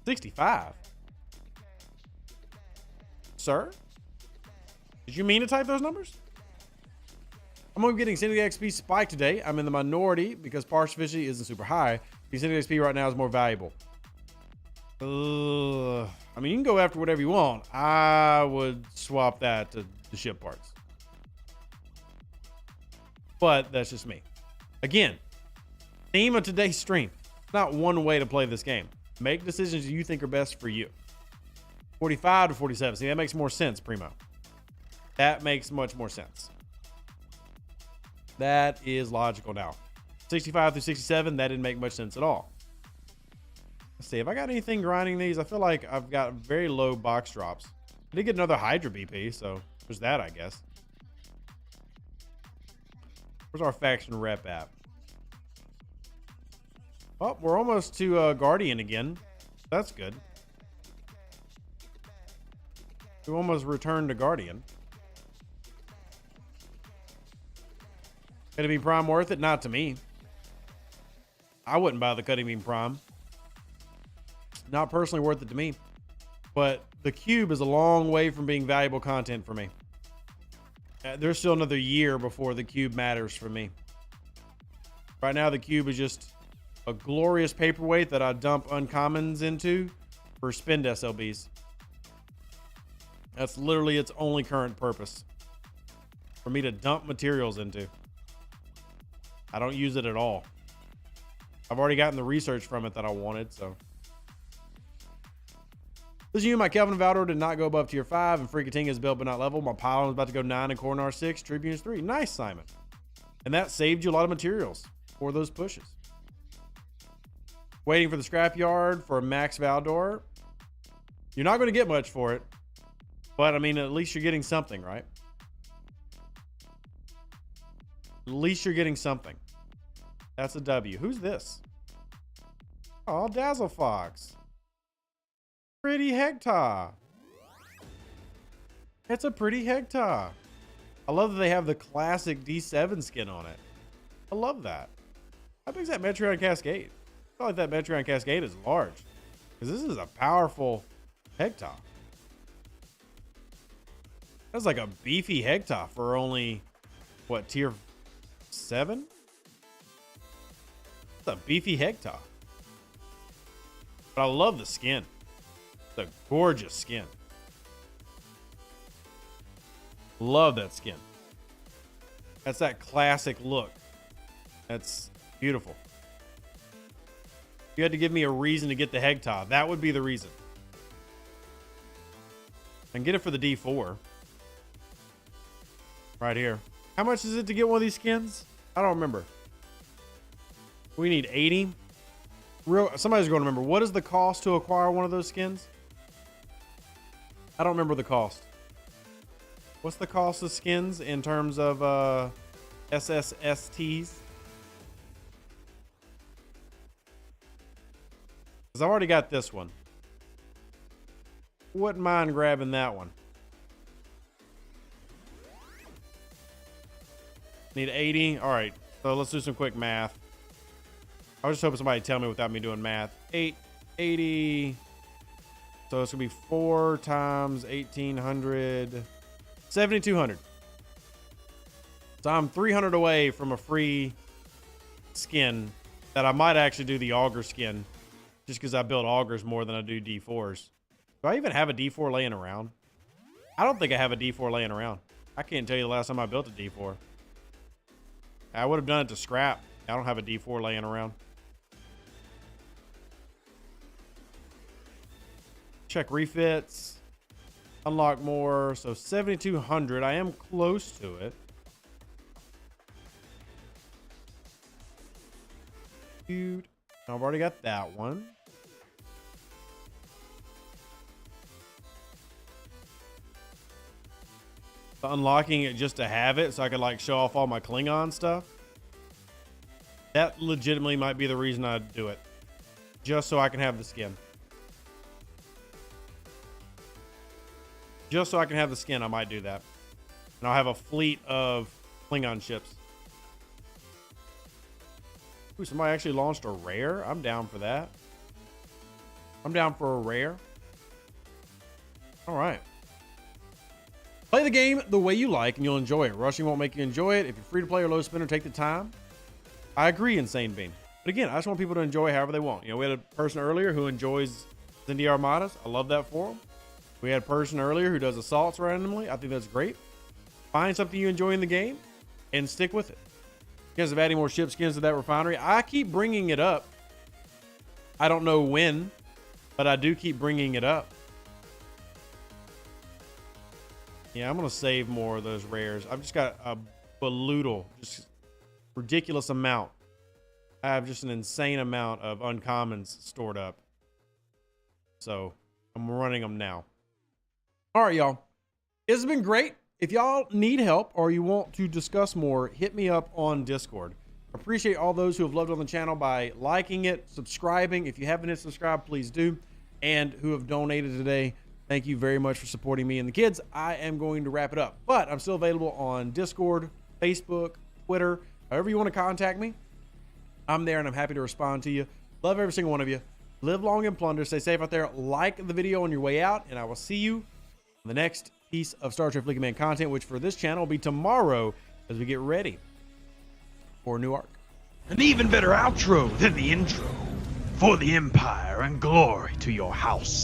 65? Sir? Did you mean to type those numbers? I'm going to be getting Syndicate XP spike today. I'm in the minority because partial efficiency isn't super high. The Syndicate XP right now is more valuable. I mean, you can go after whatever you want. I would swap that to the ship parts. But that's just me. Again, theme of today's stream. Not one way to play this game. Make decisions you think are best for you. 45 to 47. See, that makes more sense, Primo. That makes much more sense. That is logical now. 65 through 67, that didn't make much sense at all. Let's see, if I got anything grinding these, I feel like I've got very low box drops. I did get another Hydra BP, so there's that, I guess. Where's our faction rep at? Oh, we're almost to Guardian again. That's good. We almost returned to Guardian. Cutting Beam Prime worth it? Not to me. I wouldn't buy the Cutting Beam Prime. Not personally worth it to me. But the cube is a long way from being valuable content for me. There's still another year before the cube matters for me. Right now, the cube is just a glorious paperweight that I dump uncommons into for spend SLBs. That's literally its only current purpose. For me to dump materials into. I don't use it at all. I've already gotten the research from it that I wanted, so. This you, my Kelvin Valdor did not go above tier 5, and Freakating is built but not level. My Pylon is about to go 9 and Coronar 6, Tribune is 3. Nice, Simon. And that saved you a lot of materials for those pushes. Waiting for the scrapyard for Max Valdor. You're not going to get much for it, but I mean, at least you're getting something, right? At least you're getting something. That's a W. Who's this? Oh, Dazzle Fox. Pretty Hector. It's a pretty Hector. I love that they have the classic D7 skin on it. I love that. How big is that Metreon Cascade? I feel like that Metreon Cascade is large. Because this is a powerful Hector. That's like a beefy Hector for only, what, tier 7? It's a beefy Hector. But I love the skin. It's a gorgeous skin. Love that skin. That's that classic look. That's beautiful. If you had to give me a reason to get the Hector, that would be the reason. And get it for the D4. Right here. How much is it to get one of these skins? I don't remember. We need 80. Somebody's going to remember. What is the cost to acquire one of those skins? I don't remember the cost. What's the cost of skins in terms of SSSTs? Because I've already got this one. Wouldn't mind grabbing that one. Need 80. All right. So let's do some quick math. I was just hoping somebody would tell me without me doing math. 880. So it's going to be 4 times 1,800. 7,200. So I'm 300 away from a free skin that I might actually do the auger skin just because I build augers more than I do D4s. Do I even have a D4 laying around? I don't think I have a D4 laying around. I can't tell you the last time I built a D4. I would have done it to scrap. I don't have a D4 laying around. Check refits. Unlock more. So 7,200. I am close to it. Dude. I've already got that one. Unlocking it just to have it so I could like show off all my Klingon stuff. That legitimately might be the reason I do it. Just so I can have the skin. Just so I can have the skin, I might do that. And I'll have a fleet of Klingon ships. Ooh, somebody actually launched a rare. I'm down for that. I'm down for a rare. All right. Play the game the way you like and you'll enjoy it. Rushing won't make you enjoy it. If you're free to play or low spin or take the time. I agree, Insane Bean. But again, I just want people to enjoy however they want. You know, we had a person earlier who enjoys Zindi Armadas. I love that for them. We had a person earlier who does assaults randomly. I think that's great. Find something you enjoy in the game and stick with it. Because of adding more ship skins to that refinery, I keep bringing it up. I don't know when, but I do keep bringing it up. Yeah, I'm going to save more of those rares. I've just got a baloodle, just ridiculous amount. I have just an insane amount of uncommons stored up. So I'm running them now. All right, y'all. This has been great. If y'all need help or you want to discuss more, hit me up on Discord. Appreciate all those who have loved on the channel by liking it, subscribing. If you haven't hit subscribe, please do. And who have donated today, thank you very much for supporting me and the kids. I am going to wrap it up, but I'm still available on Discord, Facebook, Twitter, however you want to contact me. I'm there and I'm happy to respond to you. Love every single one of you. Live long and plunder. Stay safe out there. Like the video on your way out, and I will see you on the next piece of Star Trek Fleet Command content, which for this channel will be tomorrow as we get ready for a new arc. An even better outro than the intro. For the Empire and glory to your house.